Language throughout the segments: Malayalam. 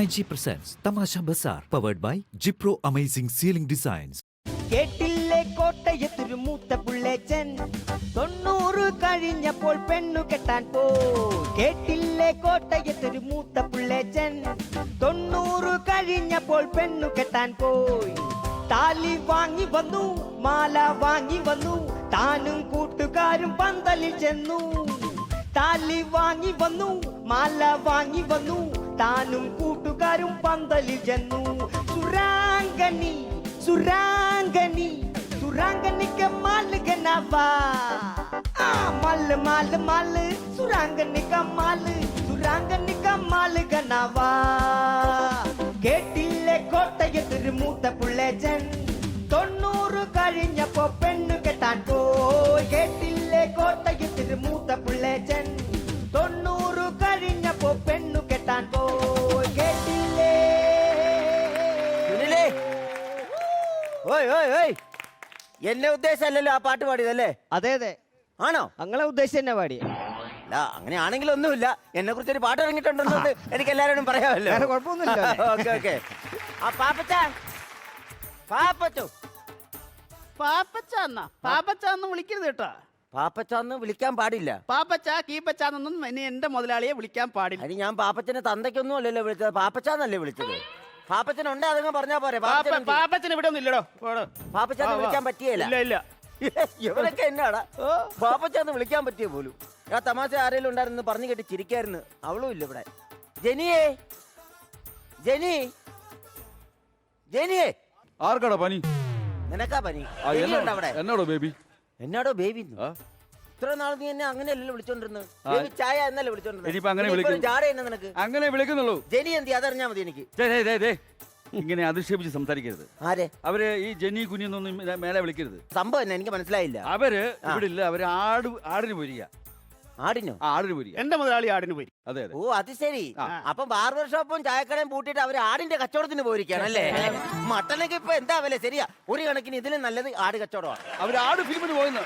IG presents Tamasha Bazaar, powered by Jipro Amazing Ceiling Designs. കേട്ടില്ലേ കോട്ടയത്തൊരു മൂത്ത പുള്ളേച്ചൻ 90 കഴിഞ്ഞപ്പോൾ പെണ്ണു കെട്ടാൻ പോയി. കേട്ടില്ലേ കോട്ടയത്തൊരു മൂത്ത പുള്ളേച്ചൻ 90 കഴിഞ്ഞപ്പോൾ പെണ്ണു കെട്ടാൻ പോയി. താലി വാങ്ങി വന്നു, മാല വാങ്ങി വന്നു, താനും കൂട്ടുകാരും പന്തലിൽ ചെന്നു. താലി വാങ്ങി വന്നു, മാല വാങ്ങി വന്നു, താനും കൂട്ടുകാരും പന്തലിൽ ചെന്നു. സുരാംഗനി സുരാംഗനി സുരാംഗനിക്ക് മാല് ഗനവാ മാല് മാല് മാല് സുരാംഗനിക്ക് മാല് സുരാംഗനിക്ക് മാല് ഗനവാ. കേട്ടില്ലേ കോട്ടയത്തൊരു മൂത്ത പുള്ളേച്ചൻ 90 കഴിഞ്ഞപ്പോ പെണ്ണു കെട്ടാൻ പോയി. കേട്ടില്ലേ കോട്ടയത്തൊരു മൂത്ത പുള്ളേച്ചൻ 90 കഴിഞ്ഞപ്പോ പെണ്ണു കെട്ടാൻ പോയി. കേട്ടില്ലേ? എന്നെ ഉദ്ദേശമല്ലല്ലോ ആ പാട്ട് പാടിയതല്ലേ? അതെ അതെ, ആണോ? അങ്ങളെ ഉദ്ദേശിച്ച് തന്നെ പാടിയ. അല്ല, അങ്ങനെയാണെങ്കിൽ ഒന്നുമില്ല. എന്നെ കുറിച്ച് ഒരു പാട്ട് ഇറങ്ങിയിട്ടുണ്ടെന്ന് എനിക്ക് എല്ലാരോടും പറയാമല്ലോ. കുഴപ്പമൊന്നുമില്ല. Okay okay. ആ പാപ്പച്ച പാപ്പച്ചു പാപ്പച്ചാന്നാ പാപ്പച്ചാന്ന് വിളിക്കരുത് കേട്ടോ. പാപ്പച്ചാന്ന് വിളിക്കാൻ പാടില്ല. പാപ്പച്ച കീപ്പച്ചാന്നൊന്നും ഇനി എന്റെ മുതലാളിയെ വിളിക്കാൻ പാടില്ല. അതിന് ഞാൻ പാപ്പച്ചനെ തന്തയ്ക്കൊന്നും അല്ലല്ലോ വിളിച്ചത്, പാപ്പച്ചാന്നല്ലേ വിളിച്ചത്. പാപ്പച്ചനുണ്ടേ അതങ്ങ് പറഞ്ഞാ പോരെ. പാപ്പച്ചന് ഇവിടെ ഒന്നും ഇല്ലടോ. പാപ്പച്ചാന്ന് വിളിക്കാൻ പറ്റിയല്ല. ഇല്ല ഇല്ല. ഇവരൊക്കെ എന്നാടാ പാപ്പച്ചാന്ന് വിളിക്കാൻ പറ്റിയ പോലും. ആ തമാശ ആരെങ്കിലും ഉണ്ടായിരുന്നു പറഞ്ഞു കേട്ടി ചിരിക്കായിരുന്നു. അവളും ഇല്ല ഇവിടെ. ജനിയേ ജനി ജനിയേ. ആർക്കാടാ പനി? നിനക്കാ പനി? അവിടെ എന്നോടോ ബേബി? എന്നാടോ ബേബി? ഇത്ര നാൾ നീ എന്നെ അങ്ങനെയല്ലല്ലോ വിളിച്ചോണ്ടിരുന്നത്. ബേബി ചായ എന്നല്ലേ വിളിച്ചോണ്ടിരുന്നത്. ജാട എന്നെ നിനക്ക് അങ്ങനെ വിളിക്കുന്നുള്ളൂ. ജനി എന്തി അതറിഞ്ഞാ മതി എനിക്ക്. ഇങ്ങനെ അധിക്ഷേപിച്ച് സംസാരിക്കരുത്. ആരെ? അവര് ഈ ജനി കുഞ്ഞൊന്നും മേലെ വിളിക്കരുത്. സംഭവം എന്നെ എനിക്ക് മനസ്സിലായില്ല. അവര് ഇവിടെ ഇല്ല. അവര് ആടിന് പോരിക. ആടിനോ? ആടിന് പോരിക. എന്റെ മുതലാളി ആടിന് പോയി. അതെ അതെ. ഓ അത് ശരി. അപ്പൊ ബാർബർ ഷോപ്പും ചായക്കടയും പൂട്ടിയിട്ട് അവര് ആടിന്റെ കച്ചവടത്തിന് പോയിരിക്കാണല്ലേ? മട്ടനൊക്കെ ഇപ്പൊ എന്താ വില? ശരിയാ, ഒരു കണക്കിന് ഇതിലും നല്ലത് ആട് കച്ചവടമാണ്. അവര് ആട് ഫിലിമിന് പോയിന്ന്.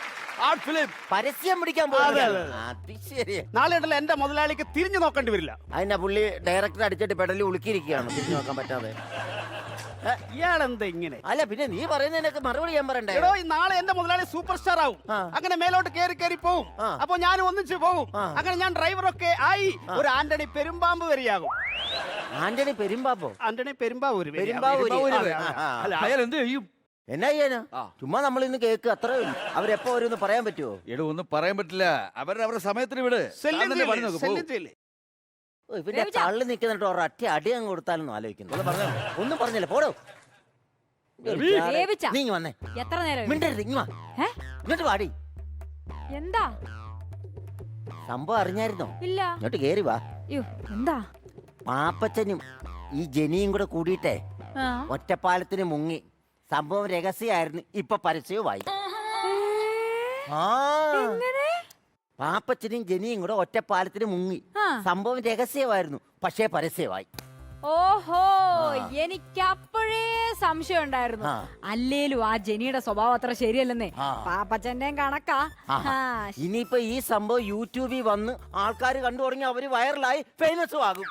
ആട് ഫിലിം പരസ്യം പിടിക്കാൻ പോകുന്നത്. അത് ശരി. നാളെ ഉണ്ടല്ലോ എന്റെ മുതലാളിക്ക് തിരിഞ്ഞു നോക്കേണ്ടി വരില്ല. അതിന്റെ പുള്ളി ഡയറക്ടർ അടിച്ചിട്ട് പെടലി ഉളുക്കിയിരിക്കുകയാണ് തിരിഞ്ഞു നോക്കാൻ പറ്റാതെ. ഇയാളെന്താ ഇങ്ങനെ? അല്ല പിന്നെ നീ പറയുന്നതിനൊക്കെ മറുപടി ഞാൻ പറയണ്ടേ? എടോ, നാളെ എന്റെ മുതലാളി സൂപ്പർ സ്റ്റാർ ആവും. അങ്ങനെ മേലോട്ട് കയറി പോവും. അപ്പൊ ഞാൻ ഒന്നിച്ച് പോവും. അങ്ങനെ ഞാൻ ഡ്രൈവറൊക്കെ ആയി ഒരു ആന്റണി പെരുമ്പാമ്പ് വരികയാകും. ആന്റണി പെരുമ്പാമ്പോ? ആന്റണി പെരുമ്പാവൂര്. അല്ല അയാൾ എന്ത് ചെയ്യും? എന്നാ ചെയ്യാനാ? ചുമ്മാ നമ്മൾ ഇന്ന് കേക്ക് അത്രേ ഉള്ളൂ. അവരെപ്പോ വരുമെന്ന് പറയാൻ പറ്റുമോ? എടോ ഒന്നും പറയാൻ പറ്റില്ല. അവരുടെ സമയത്തിന് വിട്. ഇവന്റെ തള്ളി നിൽക്കുന്നിട്ട് ഒരൊറ്റ അടി അങ്ങ് കൊടുത്താലൊന്നും ആലോചിക്കുന്നു. ഒന്നും പറഞ്ഞില്ല. പോടോ നീ വന്നേ. എത്ര നേരം മിണ്ടരുത്. ഇങ്ങോട്ട് പാടി. എന്താ സംഭവം അറിഞ്ഞായിരുന്നോ? ഇല്ല. ഇങ്ങോട്ട് കേറി വാ. എന്താ? പാപ്പച്ചനും ഈ ജനിയും കൂടെ കൂടിയിട്ടേ ഒറ്റപ്പാലത്തിന് മുങ്ങി. സംഭവം രഹസ്യമായിരുന്നു, ഇപ്പൊ പരസ്യവുമായി. പാപ്പച്ചനും ജനിയും കൂടെ ഒറ്റപ്പാലത്തിന് മുങ്ങി. സംഭവം രഹസ്യമായിരുന്നു, പക്ഷേ പരസ്യമായി. ഓഹോ, എനിക്ക് അപ്പോഴേ സംശയം ഉണ്ടായിരുന്നു. അല്ലേലും ആ ജനിയുടെ സ്വഭാവം അത്ര ശരിയല്ലെന്നേ. പാപ്പച്ചന്റെയും കണക്കാ. ഇനിയിപ്പോ ഈ സംഭവം യൂട്യൂബിൽ വന്ന് ആൾക്കാർ കണ്ടു തുടങ്ങി, അവര് വൈറലായി ഫേമസും ആകും.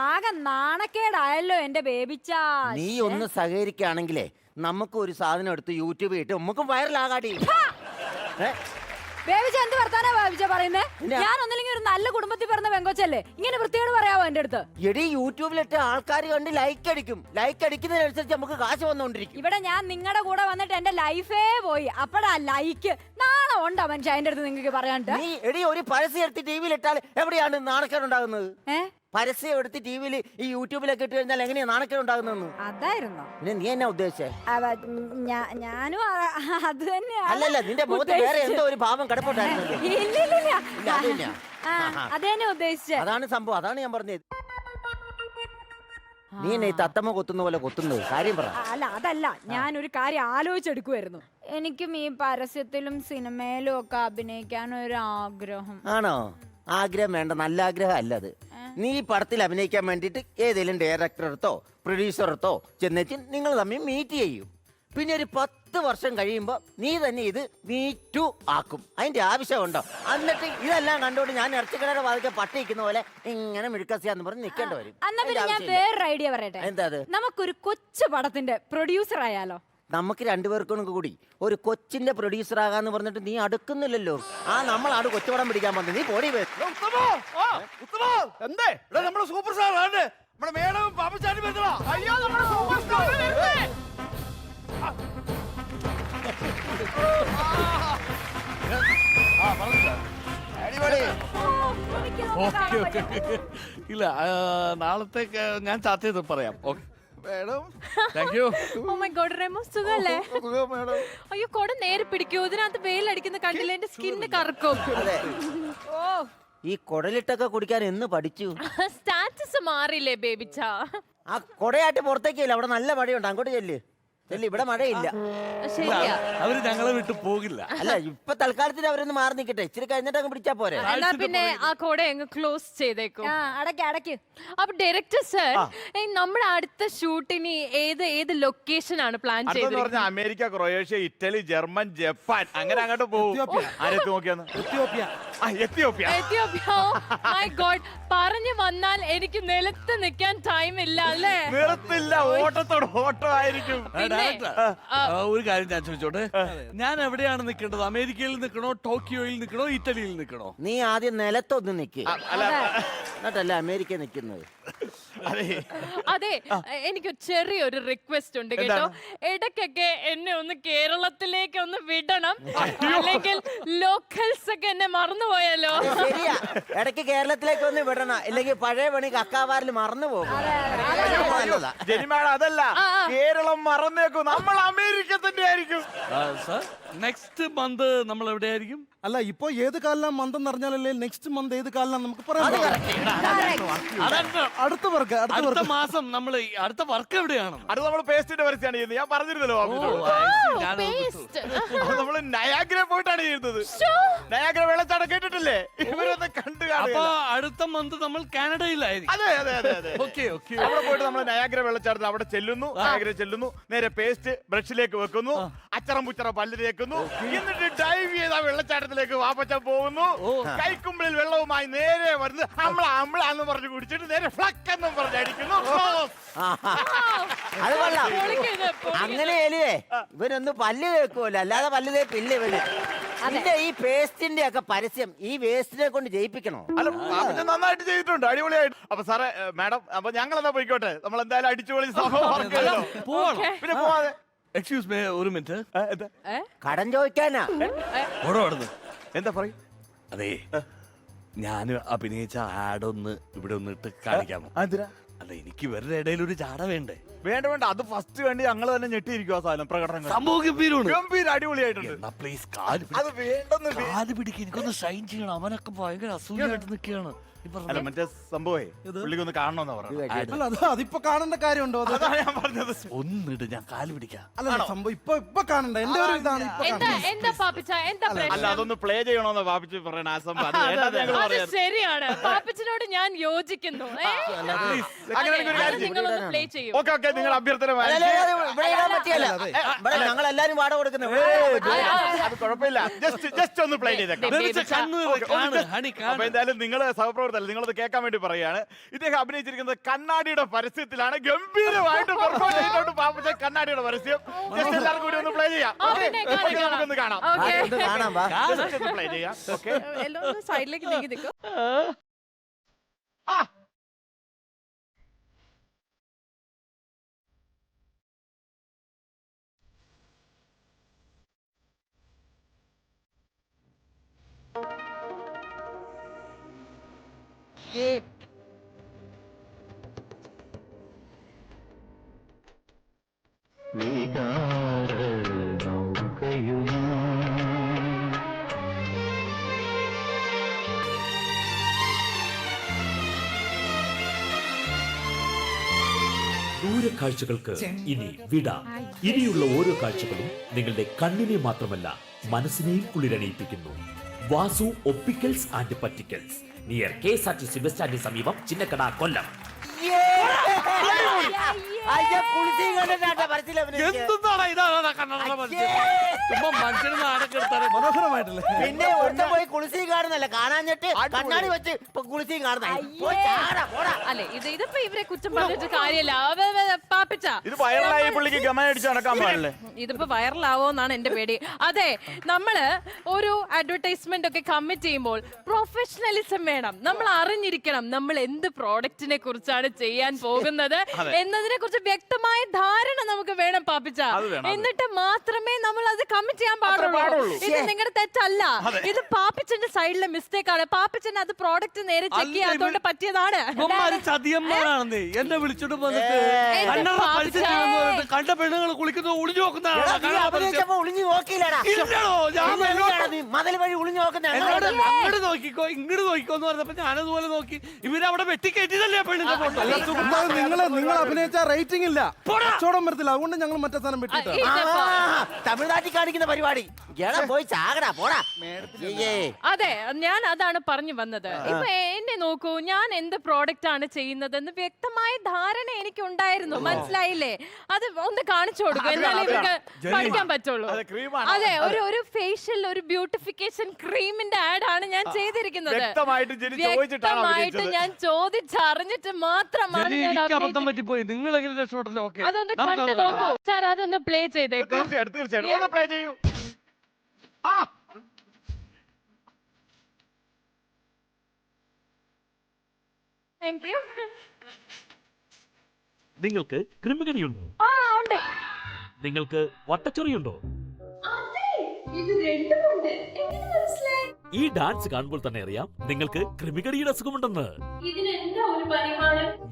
ആകെ നാണക്കേടായല്ലോ എന്റെ ബേബിച്ചാ. നീ ഒന്ന് സഹകരിക്കുകയാണെങ്കിലേ നമുക്ക് ഒരു സാധനം എടുത്ത് യൂട്യൂബിൽ ഇട്ട് നമുക്കും വൈറലാകാടി. ബേബിച്ച എന്ത് വർത്താനാ ബേബിച്ച പറയുന്നേ? ഞാൻ ഒന്നില്ലെങ്കിൽ ഒരു നല്ല കുടുംബത്തിൽ പറഞ്ഞ പെങ്കൊച്ചല്ലേ, ഇങ്ങനെ വൃത്തിയോട് പറയാവോ എന്റെ അടുത്ത്? എടി യൂട്യൂബിലിട്ട് ആൾക്കാർ കണ്ട് ലൈക്ക് അടിക്കും. ലൈക്ക് അടിക്കുന്നതിനനുസരിച്ച് നമുക്ക് കാശ് വന്നോണ്ടിരിക്കും. ഇവിടെ ഞാൻ നിങ്ങളുടെ കൂടെ വന്നിട്ട് എന്റെ ലൈഫേ പോയി. അപ്പഴാ ലൈക്ക്. നാളെ ഉണ്ടോ മനുഷ്യ എന്റെ അടുത്ത് നിങ്ങൾക്ക് പറയാണ്ട്? നീ എടി ഒരു പരസ്യം എടുത്ത് ടിവിയിൽ ഇട്ടാൽ എവിടെയാണ് നാണക്കേടുണ്ടാകുന്നത്? പരസ്യം എടുത്ത് ടിവിയിൽ ഈ യൂട്യൂബിലൊക്കെ ഇട്ട് കഴിഞ്ഞാൽ എങ്ങനെയാ നാണക്കേടുണ്ടാകുന്നത്? അതായിരുന്നോ? പിന്നെ നീ എന്നാ ഉദ്ദേശിച്ചേ? ഞാനും അത് തന്നെയാ. അല്ലല്ല, നിന്റെ മുഖത്ത് വേറെ എന്തോ ഒരു ഭാവം കിടപ്പുണ്ടായിരുന്നു. അതന്നെ ഉദ്ദേശിച്ചേ. അതാണ് സംഭവം. അതാണ് ഞാൻ പറഞ്ഞത്. നീ എന്നെ ഈ തത്തമ്മ കൊത്തുന്ന പോലെ കൊത്തുന്നത് കാര്യം പറ. അല്ല അതല്ല, ഞാനൊരു കാര്യം ആലോചിച്ചെടുക്കുമായിരുന്നു. എനിക്കും ഈ പരസ്യത്തിലും സിനിമയിലും ഒക്കെ അഭിനയിക്കാൻ ഒരു ആഗ്രഹം. ആണോ? ആഗ്രഹം വേണ്ട, നല്ല ആഗ്രഹം അല്ല അത്. നീ ഈ പടത്തിൽ അഭിനയിക്കാൻ വേണ്ടിയിട്ട് ഏതെങ്കിലും ഡയറക്ടറെടുത്തോ പ്രൊഡ്യൂസറെടുത്തോ ചെന്നേച്ച് നിങ്ങൾ തമ്മിൽ മീറ്റ് ചെയ്യും. പിന്നെ ഒരു 10 വർഷം കഴിയുമ്പോ നീ തന്നെ ഇത് മീറ്റു ആക്കും. അതിന്റെ ആവശ്യമുണ്ടോ? എന്നിട്ട് ഇതെല്ലാം കണ്ടോണ്ട് ഞാൻ ഇറച്ചിക്കടയുടെ വാതിക്കെ പട്ടിക്കുന്ന പോലെ ഇങ്ങനെ മിഴുക്കസിയാന്ന് പറഞ്ഞ് നിൽക്കേണ്ടി വരും. എന്നാ പിന്നെ അതിന്റെ ഞാൻ ആവശ്യമില്ല. വേറൊരു ഐഡിയ പറയട്ടെ. എന്താ അത്? നമുക്കൊരു കൊച്ചു പടത്തിന്റെ പ്രൊഡ്യൂസർ ആയാലോ? നമുക്ക് രണ്ടുപേർക്കും കൂടി ഒരു കൊച്ചിന്റെ പ്രൊഡ്യൂസർ ആകാന്ന് പറഞ്ഞിട്ട് നീ അടുക്കുന്നില്ലല്ലോ. നമ്മളാണ് കൊച്ചുപടം പിടിക്കാൻ വന്നത്. നീ പോടി വേ. എന്തേ ഇവിടെ നമ്മുടെ സൂപ്പർ സ്റ്റാർ ആണ് നമ്മുടെ മേഡവും പാപ്പച്ചാനും വരുന്നതാ. അയ്യോ നമ്മുടെ സൂപ്പർ സ്റ്റാർ ഇല്ല നാളത്തേക്ക് ഞാൻ ചാർട്ട് ചെയ്ത് പറയാം. Okay madam thank you. Oh my God Remo സുഖല്ലേ? മേഡം അയ്യോ കൊട നേരെ പിടിക്കൂ. ഇതിനകത്ത് വെയിലടിക്കുന്ന കണ്ടില്ല, എന്റെ സ്കിന്ന് കറക്കും. അതെ, ഓ ഈ കുടലിട്ടൊക്കെ കുടിക്കാൻ എന്ന് പഠിച്ചു? സ്റ്റാറ്റസ് മാറിയില്ലേ ബേബിച്ച? ആ കൊടയായിട്ട് പുറത്തേക്കില്ല. അവിടെ നല്ല മഴയുണ്ട്. അങ്ങോട്ട് ചെല്ല്. ഇവിടെ മഴയില്ല. ശരിയാ. അവര് ഞങ്ങളെ വിട്ട് പോകില്ല. അല്ല, ഇപ്പൊ തൽക്കാലത്തിന് അവരൊന്ന് മാറി നിൽക്കട്ടെ. ഇച്ചിരി കഴിഞ്ഞിട്ട് അങ്ങ് പിടിച്ചാ പോരെ. എന്നാ പിന്നെ ആ കൊട അങ്ങ് ക്ലോസ് ചെയ്തേക്കും. അടയ്ക്ക്. അപ്പൊ ഡയറക്ടർ സർ, നമ്മുടെ അടുത്ത ഷൂട്ടിന് ഏത് ലൊക്കേഷൻ ആണ് പ്ലാൻ ചെയ്തത്? പറഞ്ഞ America, Croatia, Italy, German, Japan അങ്ങനെ അങ്ങോട്ട് പോകും. ആരെത്തി നോക്കിയാന്ന്? എത്യോപ്യ. മൈ ഗോഡ്, പറഞ്ഞു വന്നാൽ എനിക്ക് നിലത്ത് നിൽക്കാൻ ടൈം ഇല്ല അല്ലേ? നിർത്തില്ല, ഓട്ടത്തോട് ഓട്ടം ആയിരിക്കും. ഒരു കാര്യം ഞാൻ ചോദിച്ചോട്ടെ, ഞാൻ എവിടെയാണ് നിൽക്കേണ്ടത്? അമേരിക്കയിൽ നിൽക്കണോ, ടോക്കിയോയിൽ നിൽക്കണോ, ഇറ്റലിയിൽ നിൽക്കണോ? നീ ആദ്യം നിലത്തൊന്ന് നിക്ക്. എന്നിട്ടല്ല അമേരിക്ക നിൽക്കുന്നത്. അതെ, എനിക്ക് ചെറിയൊരു റിക്വസ്റ്റ് ഉണ്ട് കേട്ടോ. ഇടയ്ക്കൊക്കെ എന്നെ ഒന്ന് കേരളത്തിലേക്ക് ഒന്ന് വിടണം, അല്ലെങ്കിൽ ലോക്കൽസ് ഒക്കെ എന്നെ മറന്നുപോയല്ലോ. ശരിയാ, ഇടയ്ക്ക് കേരളത്തിലേക്ക് ഒന്ന് വിടണം, ഇല്ലെങ്കിൽ പഴയ പണി കക്കാവാരിൽ മറന്നു പോകും. ജനിമാട അതല്ല, കേരളം മറന്നേക്കും. നമ്മൾ അമേരിക്ക തന്നെ ആയിരിക്കും. നെക്സ്റ്റ് മന്ത് നമ്മൾ എവിടെയായിരിക്കും? അല്ല, ഇപ്പൊ ഏത് കാലിലാണ് മന്തെന്ന് അറിഞ്ഞാലല്ലേ നെക്സ്റ്റ് മന്ത് ഏത് കാലിലാണ് നമുക്ക് പറയാൻ അടുത്ത വർക്ക് അടുത്ത മാസം നമ്മൾ അടുത്ത വർക്ക് എവിടെയാണ്? അത് നമ്മൾ പേസ്റ്റിന്റെ പരസ്യമാണ് ചെയ്യുന്നത്. ഞാൻ പറഞ്ഞിരുന്നല്ലോ. നമ്മള് നയാഗ്ര പോയിട്ടാണ് ചെയ്യുന്നത്. നയാഗ്ര വെള്ളച്ചാട്ടം കേട്ടിട്ടില്ലേ? ഇവരൊന്ന് കണ്ടു അപ്പൊ അടുത്ത മന്ത് നമ്മൾ കാനഡയിലായിരിക്കും. അതെ അതെ അതെ അതെ. Okay okay. അവിടെ പോയിട്ട് നമ്മൾ നയാഗ്ര വെള്ളച്ചാട്ടത്തിൽ അവിടെ ചെല്ലുന്നു. നയാഗ്ര ചെല്ലുന്നു, നേരെ പേസ്റ്റ് ബ്രഷിലേക്ക് വെക്കുന്നു, അച്ചറം പുച്ചറ പല്ല് തേക്കുന്നു, എന്നിട്ട് ഡൈവ് ചെയ്ത വെള്ളച്ചാട്ടത്തിലേക്ക് വാപ്പച്ച പോകുന്നു. കൈക്കുമ്പിളിൽ വെള്ളവുമായി നേരെ വരുന്നു. അമ്ളാന്ന് പറഞ്ഞു കുടിച്ചിട്ട് നേരെ ഫ്ലക്ക് എന്നും പറഞ്ഞ് അടിക്കുന്നു. അത് കൊള്ളാം. അങ്ങനെ എലിയേ ഇവനൊന്ന് പല്ല് തേക്കുമല്ലോ, അല്ലാതെ പല്ല് തേപ്പില്ല ഇവന്. അതിന്റെ ഈ പേസ്റ്റിന്റെ ഒക്കെ പരസ്യം ഈ വേസ്റ്റിനെ കൊണ്ട് ജയിപ്പിക്കണോ? അല്ല, പാപ്പച്ച നന്നായിട്ട് ചെയ്തിട്ടുണ്ട്, അടിപൊളിയായിട്ട്. അപ്പൊ സാറേ, മാഡം, അപ്പൊ ഞങ്ങൾ എന്നാ പോയിക്കോട്ടെ. നമ്മൾ എന്തായാലും അടിച്ചുപൊളി സംഭവം പിന്നെ പോവാതെ. എക്സ്ക്യൂസ് മീ, ഒരു മിനിറ്റ്. കടം ചോദിക്കാനാ? എന്താ പറയും? അതെ, ഞാൻ അഭിനയിച്ച ആഡ് ഒന്ന് ഇവിടെ ഒന്ന് ഇട്ട് കാണിക്കാമോ? അല്ല, എനിക്ക് ഇവരുടെ ഇടയിൽ ഒരു ചാട വേണ്ടേ? വേണ്ട വേണ്ട, അത് ഫസ്റ്റ് വേണ്ടി ഞങ്ങൾ തന്നെ ഞെട്ടിയിരിക്കും. ആ സാധനം പ്രകടനം സംഭവം ഗംഭീരമാണ്. ഗംഭീര അടിപൊളിയായിട്ടുണ്ട്. എന്നാ പ്ലീസ് കാല് അത് വേണ്ടെന്ന് കാല് പിടിക്കുക, എനിക്കൊന്ന് ഷൈൻ ചെയ്യണം. അവനൊക്കെ ഭയങ്കര അസൂയായിട്ട് നിൽക്കുകയാണ്. അല്ല, മറ്റേ സംഭവേ പുള്ളിക്കൊന്ന് കാണണമെന്നാ പറഞ്ഞു. അല്ല, അതിപ്പോ കാണേണ്ട കാര്യമുണ്ടോ? അതാണ് ഞാൻ പറഞ്ഞത്. ഒന്നിട്ട് ഞാൻ കാല് പിടിക്കാം. അല്ല, സംഭവം ഇപ്പൊ കാണണ്ട. എന്റെ ഒരു ഇതാണ് ഇപ്പൊ എന്താ പാപ്പിച്ച, എന്താ അല്ല, പ്രശ്നം? അതൊന്ന് പ്ലേ ചെയ്യണോന്ന് പാപ്പിച്ച് പറയണ ആ സംഭവം. അത് വേണ്ടാന്ന് ഞങ്ങൾ അത് പറയാറ്. ശരിയാണ്, പാപ്പിച്ചിനോട് ഞാൻ യോജിക്കുന്നു. നിങ്ങളൊന്ന് പ്ലേ ചെയ്യൂ. ഓക്കെ ഓക്കെ, നിങ്ങൾ അഭ്യർത്ഥന അല്ല, ഇവിടെ ഇടാൻ പറ്റിയല്ല. ഇവിടെ ഞങ്ങൾ എല്ലാരും വാടക കൊടുക്കുന്നത്. അത് കുഴപ്പമില്ല. ജസ്റ്റ് ഒന്ന് പ്ലേ ചെയ്തേക്കാം. അപ്പൊ എന്തായാലും നിങ്ങൾ സഹപ്രവർത്തകർ നിങ്ങളത് കേൾക്കാൻ വേണ്ടി പറയുകയാണ്. ഇദ്ദേഹം അഭിനയിച്ചിരിക്കുന്നത് കണ്ണാടിയുടെ പരസ്യത്തിലാണ്. ഗംഭീരമായിട്ട് പെർഫോം ചെയ്തിട്ടുണ്ട് പാപ്പച്ച കണ്ണാടിയുടെ പരസ്യം. ജസ്റ്റ് എല്ലാവർക്കും കൂടി ഒന്ന് പ്ലേ ചെയ്യാം. നമുക്കൊന്ന് കാണാം. കാണാം, വാ. ജസ്റ്റ് ഒന്ന് പ്ലേ ചെയ്യാം. ഓക്കെ, സൈഡിലേക്ക് നീങ്ങി നിൽക്കും. ദൂരക്കാഴ്ചകൾക്ക് ഇനി വിട. ഇനിയുള്ള ഓരോ കാഴ്ചകളും നിങ്ങളുടെ കണ്ണിനെ മാത്രമല്ല മനസ്സിനെയും കുളിരണിയിപ്പിക്കുന്നു. വാസു ഒപ്റ്റിക്കൽസ് ആൻഡ് പറ്റിക്കൽസ്, നിയർ KSRTC ബസ് സ്റ്റാൻഡിന് സമീപം, ചിന്നക്കട, കൊല്ലം. അയ്യോ അയ്യോ കുളിസീകരണ പരസ്യത്തിൽ എന്താണ് ഇതാണ് കണ്ണട പരസ്യം? ചുമ്മാ മനുഷ്യന് നാടൊക്കെ എടുത്താൽ മനോഹരമായിട്ടല്ലേ? പിന്നെ ഒന്നും പോയി കുളിസീ കാണുന്നല്ല, കാണാഞ്ഞിട്ട് കണ്ണാടി വെച്ച് ഇപ്പൊ കുളിസീ കാണുന്ന. അല്ലെ ഇതിപ്പോ ഇവരെ കുറ്റം പറഞ്ഞിട്ട് കാര്യമില്ല. പാപ്പിച്ച ഇത് വൈറലായി പുള്ളിക്ക് ഗമയടിച്ച് നടക്കാൻ പാടില്ലേ? ഇതിപ്പോ വൈറലാവോന്നാണ് എന്റെ പേടി. അതെ, നമ്മള് ഒരു അഡ്വർടൈസ്മെന്റ് ഒക്കെ കമ്മിറ്റ് ചെയ്യുമ്പോൾ പ്രൊഫഷണലിസം വേണം. നമ്മൾ അറിഞ്ഞിരിക്കണം നമ്മൾ എന്ത് പ്രോഡക്റ്റിനെ കുറിച്ചാണ് ചെയ്യാൻ പോകുന്നത് എന്നതിനെ കുറിച്ച് വ്യക്തമായ ധാരണ നമുക്ക് വേണം പാപ്പിച്ച. എന്നിട്ട് മാത്രമേ നമ്മൾ അത് കമ്മിറ്റ് ചെയ്യാൻ പാടുള്ളൂ. ഇത് നിങ്ങളുടെ തെറ്റല്ല, ഇത് പാപ്പിച്ചന്റെ സൈഡിലെ മിസ്റ്റേക്ക് ആണ്. പാപ്പിച്ചൻ അത് പ്രോഡക്റ്റ് നേരെ ചെക്ക് ചെയ്യാത്തോണ്ട് പറ്റിയതാണ്. ചതിയന്മാരാണെന്നേ എന്നെ വിളിച്ചോണ്ട് വന്നിട്ട് കണ്ട പെണ്ണുങ്ങൾ കുളിക്കുന്നത് ഒളിഞ്ഞു ഒളിഞ്ഞു നോക്കിയില്ലടാ, മതിൽ വഴി ഒളിഞ്ഞു നോക്കുന്ന അങ്ങോട്ട് നോക്കിക്കോ ഇങ്ങോട്ട് നോക്കിക്കോ എന്ന് പറഞ്ഞപ്പോ ഞാനതുപോലെ നോക്കി. ഇവരവിടെ വെട്ടിക്കേറ്റിയതല്ലേ പെണ്ണിന്റെ ഫോട്ടോ? നിങ്ങൾ അഭിനയിച്ച റേറ്റിംഗ് ഇല്ല, കച്ചവടം വരത്തില്ല. അതുകൊണ്ട് ഞങ്ങൾ മറ്റേ സാധനം വെട്ടിട്ടാ. തമിഴ്നാട്ടിൽ കാണിക്കുന്ന പരിപാടി. പോയി ചാകടാ പോടാ. അതെ, ഞാൻ അതാണ് പറഞ്ഞു വന്നത്. ഇപ്പൊ എന്നെ നോക്കൂ, ഞാൻ എന്ത് പ്രോഡക്റ്റ് ആണ് ചെയ്യുന്നതെന്ന് വ്യക്തമായ ധാരണ എനിക്ക് ഉണ്ടായിരുന്നു. മനസ്സിലായില്ലേ? അത് ഒന്ന് കാണിച്ചു കൊടുക്കും, എന്നാലേ ഇവർക്ക് പഠിക്കാൻ പറ്റുള്ളൂ. അതെ, ഒരു ഫേഷ്യൽ, ഒരു ബ്യൂട്ടിഫിക്കേഷൻ ക്രീമിന്റെ ആഡ് ആണ് ഞാൻ ചെയ്തിരിക്കുന്നത്. വ്യക്തമായിട്ട് ഞാൻ ചോദിച്ചറിഞ്ഞിട്ട് മാത്രമാണ് ഞാൻ അബദ്ധം പറ്റിപ്പോയി. നിങ്ങൾ എങ്ങനെ രക്ഷപ്പെട്ടല്ലോ? ഓക്കെ, അതൊന്ന് കണ്ടു നോക്കൂ സാർ, അതൊന്ന് പ്ലേ ചെയ്തേക്കൂ. തീർച്ചയായിട്ടും പ്ലേ ചെയ്യൂ. Thank you. നിങ്ങൾക്ക് കൃമികടിയുണ്ടോ? ഉണ്ട്. നിങ്ങൾക്ക് വട്ടച്ചൊറിയുണ്ടോ? ഈ ഡാൻസ് കാണുമ്പോൾ തന്നെ അറിയാം നിങ്ങൾക്ക് കൃമികടിയുടെ അസുഖമുണ്ടെന്ന്.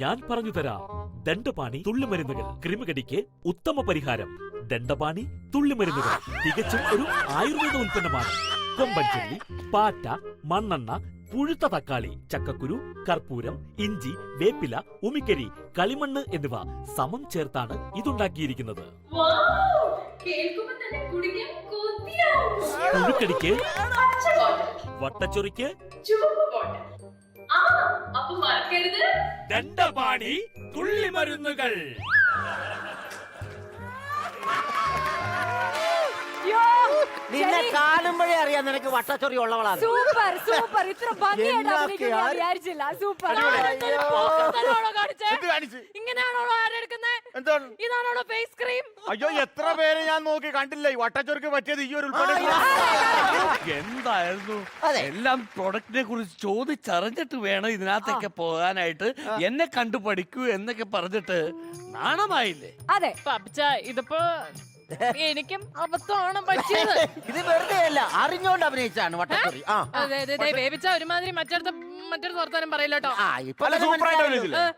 ഞാൻ പറഞ്ഞു തരാം. ദണ്ഡപാണി തുള്ളിമരുന്നുകൾ കൃമികടിക്ക് ഉത്തമ പരിഹാരം. ദണ്ഡപാണി തുള്ളിമരുന്നുകൾ തികച്ചും ഒരു ആയുർവേദ ഉൽപ്പന്നമാണ്. കൊമ്പൻചെല്ലി, പാറ്റ, മണ്ണെണ്ണ, പുഴുത്ത തക്കാളി, ചക്കക്കുരു, കർപ്പൂരം, ഇഞ്ചി, വേപ്പില, ഉമിക്കരി, കളിമണ്ണ് എന്നിവ സമം ചേർത്താണ് ഇതുണ്ടാക്കിയിരിക്കുന്നത്. പുഴുക്കടിക്ക്, വട്ടച്ചൊറിക്ക്, ദണ്ഡപാണി തുള്ളിമരുന്നുകൾ. നിന്നെ കാണുമ്പോഴേ അറിയാം നിനക്ക് വട്ടച്ചൊറി ഉള്ളവളാണ്. സൂപ്പർ സൂപ്പർ, ഇത്ര ഭംഗിയായിട്ട് അഭിനയിക്കുമെന്ന് ഞാൻ വിചാരിച്ചില്ല. സൂപ്പർ. ഇങ്ങനെയാണോ ആരെടുക്കുന്നത്? ഇതാണോ ഫേസ് ക്രീം? അയ്യോ, എത്ര പേര് ഞാൻ നോക്കി കണ്ടില്ല. ഈ വട്ടച്ചൊറിക്ക് പറ്റിയത് ഈ ഒരു ഉൾപ്പെടെ. എന്തായിരുന്നു എല്ലാം പ്രൊഡക്റ്റിനെ കുറിച്ച് ചോദിച്ചറിഞ്ഞിട്ട് വേണം ഇതിനകത്തൊക്കെ പോകാനായിട്ട്. എന്നെ കണ്ടു പഠിക്കൂ എന്നൊക്കെ പറഞ്ഞിട്ട് നാണമായില്ലേ? അതെ പാപ്പിച്ച, ഇതിപ്പോ എനിക്കും അബദ്ധമാണ് പറ്റിയത്. ഇത് വെറുതെ അല്ല, അറിഞ്ഞോണ്ട് അഭിനയിച്ചാണ് വട്ടച്ചൊറി. ബേബിച്ച ഒരുമാതിരി മറ്റടുത്ത് വർത്താനം പറയില്ലട്ടോ. സൂപ്പറായിട്ട് അഭിനയിച്ചില്ലേ?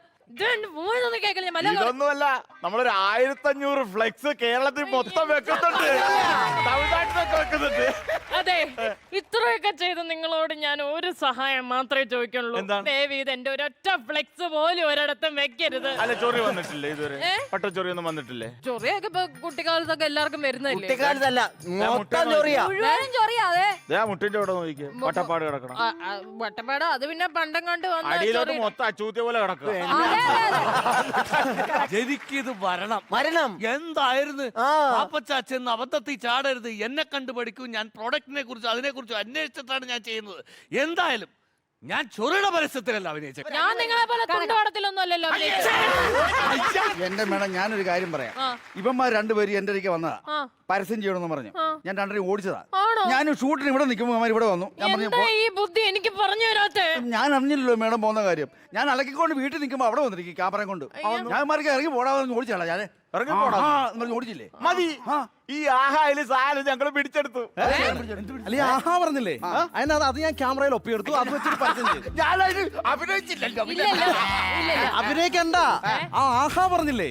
ഇതൊന്നുമല്ല, നമ്മളൊരു 1500 ഫ്ലെക്സ് കേരളത്തിൽ മൊത്തം വെക്കുന്നുണ്ട്, തമിഴ്നാട്ടിലൊക്കെ വെക്കുന്നുണ്ട്. അതെ, ഇത്രയൊക്കെ ചെയ്ത് നിങ്ങളോട് ഞാൻ ഒരു സഹായം മാത്രമേ ചോദിക്കുള്ളൂ. ദയവ് ഇത് എന്റെ ഒരൊറ്റ ഫ്ലെക്സ് പോലും ഒരിടത്തും വെക്കരുത്. അല്ല, ചൊറി വന്നിട്ടില്ലേ ഇതുവരെ? വട്ടച്ചൊറി ഒന്നും വന്നിട്ടില്ലേ? ചൊറിയൊക്കെ ഇപ്പൊ കുട്ടിക്കാലത്തൊക്കെ എല്ലാവർക്കും വരുന്നില്ലേ? കുട്ടിക്കാലത്തല്ല, മൊത്തം ചൊറിയാ. ചൊറിയാതെ മുട്ടിന്റെ അവിടെ നോക്കിയ വട്ടപ്പാട് കിടക്കണം. വട്ടപ്പാട് അത് പിന്നെ പണ്ടം കണ്ട് അടിയിലോട്ട് മൊത്തം അച്ചൂത്തിയ പോലെ കിടക്കുക. എനിക്കിത് വരണം. എന്തായിരുന്നു പാപ്പച്ചാച്ചെന്ന് അബദ്ധത്തിൽ ചാടരുത്. എന്നെ കണ്ടു പഠിക്കൂ. ഞാൻ പ്രോഡക്റ്റിനെ കുറിച്ച് അതിനെ കുറിച്ച് അന്വേഷിച്ചിട്ടാണ് ഞാൻ ചെയ്യുന്നത്. എന്തായാലും ഞാൻ ചൊറിയുടെ പരസ്യത്തിലല്ല അഭിനയിച്ചത്. ഞാൻ നിങ്ങളെ പോലെ തുണ്ടുപടത്തിലൊന്നും അല്ലല്ലോ എന്റെ മേഡം, ഞാനൊരു കാര്യം പറയാം. ഇവന്മാർ രണ്ടുപേരും എന്റെ അടുക്കെ വന്നതാ, പരസ്യം ചെയ്യണമെന്ന് പറഞ്ഞു. ഞാൻ രണ്ടരയും ഓടിച്ചതാ. ഞാൻ ഷൂട്ടിന് ഇവിടെ നിൽക്കുമ്പോൾ അവന്മാർ ഇവിടെ വന്നു. ഞാൻ പറഞ്ഞു, ഈ ബുദ്ധി എനിക്ക് പറഞ്ഞു തരാത്തെ. ഞാൻ അറിഞ്ഞില്ലല്ലോ മേഡം പോകുന്ന കാര്യം. ഞാൻ അലക്കിക്കൊണ്ട് വീട്ടിൽ നിൽക്കുമ്പോൾ അവിടെ വന്നിരിക്കും ക്യാമറ കൊണ്ട്. ഞാൻ മാർക്ക് ഇറങ്ങി പോടാന്ന് ഓടിച്ചാളാ. ഞാൻ ഇറങ്ങി പോടാ ഓടിച്ചില്ലേ? മതി. ഈ ആഹായില് സാധനം ഞങ്ങൾ പിടിച്ചെടുത്തു. അല്ലെ ആഹാ പറഞ്ഞില്ലേ? അതിനകത്ത് അത് ഞാൻ ക്യാമറയിൽ ഒപ്പിയെടുത്തു. അത് വെച്ചിട്ട് പരസ്യം ചെയ്തു. ഞാനതിന് അഭിനയിച്ചില്ലല്ലോ. അഭിനയിക്കണ്ട. ആ ആഹാ പറഞ്ഞില്ലേ?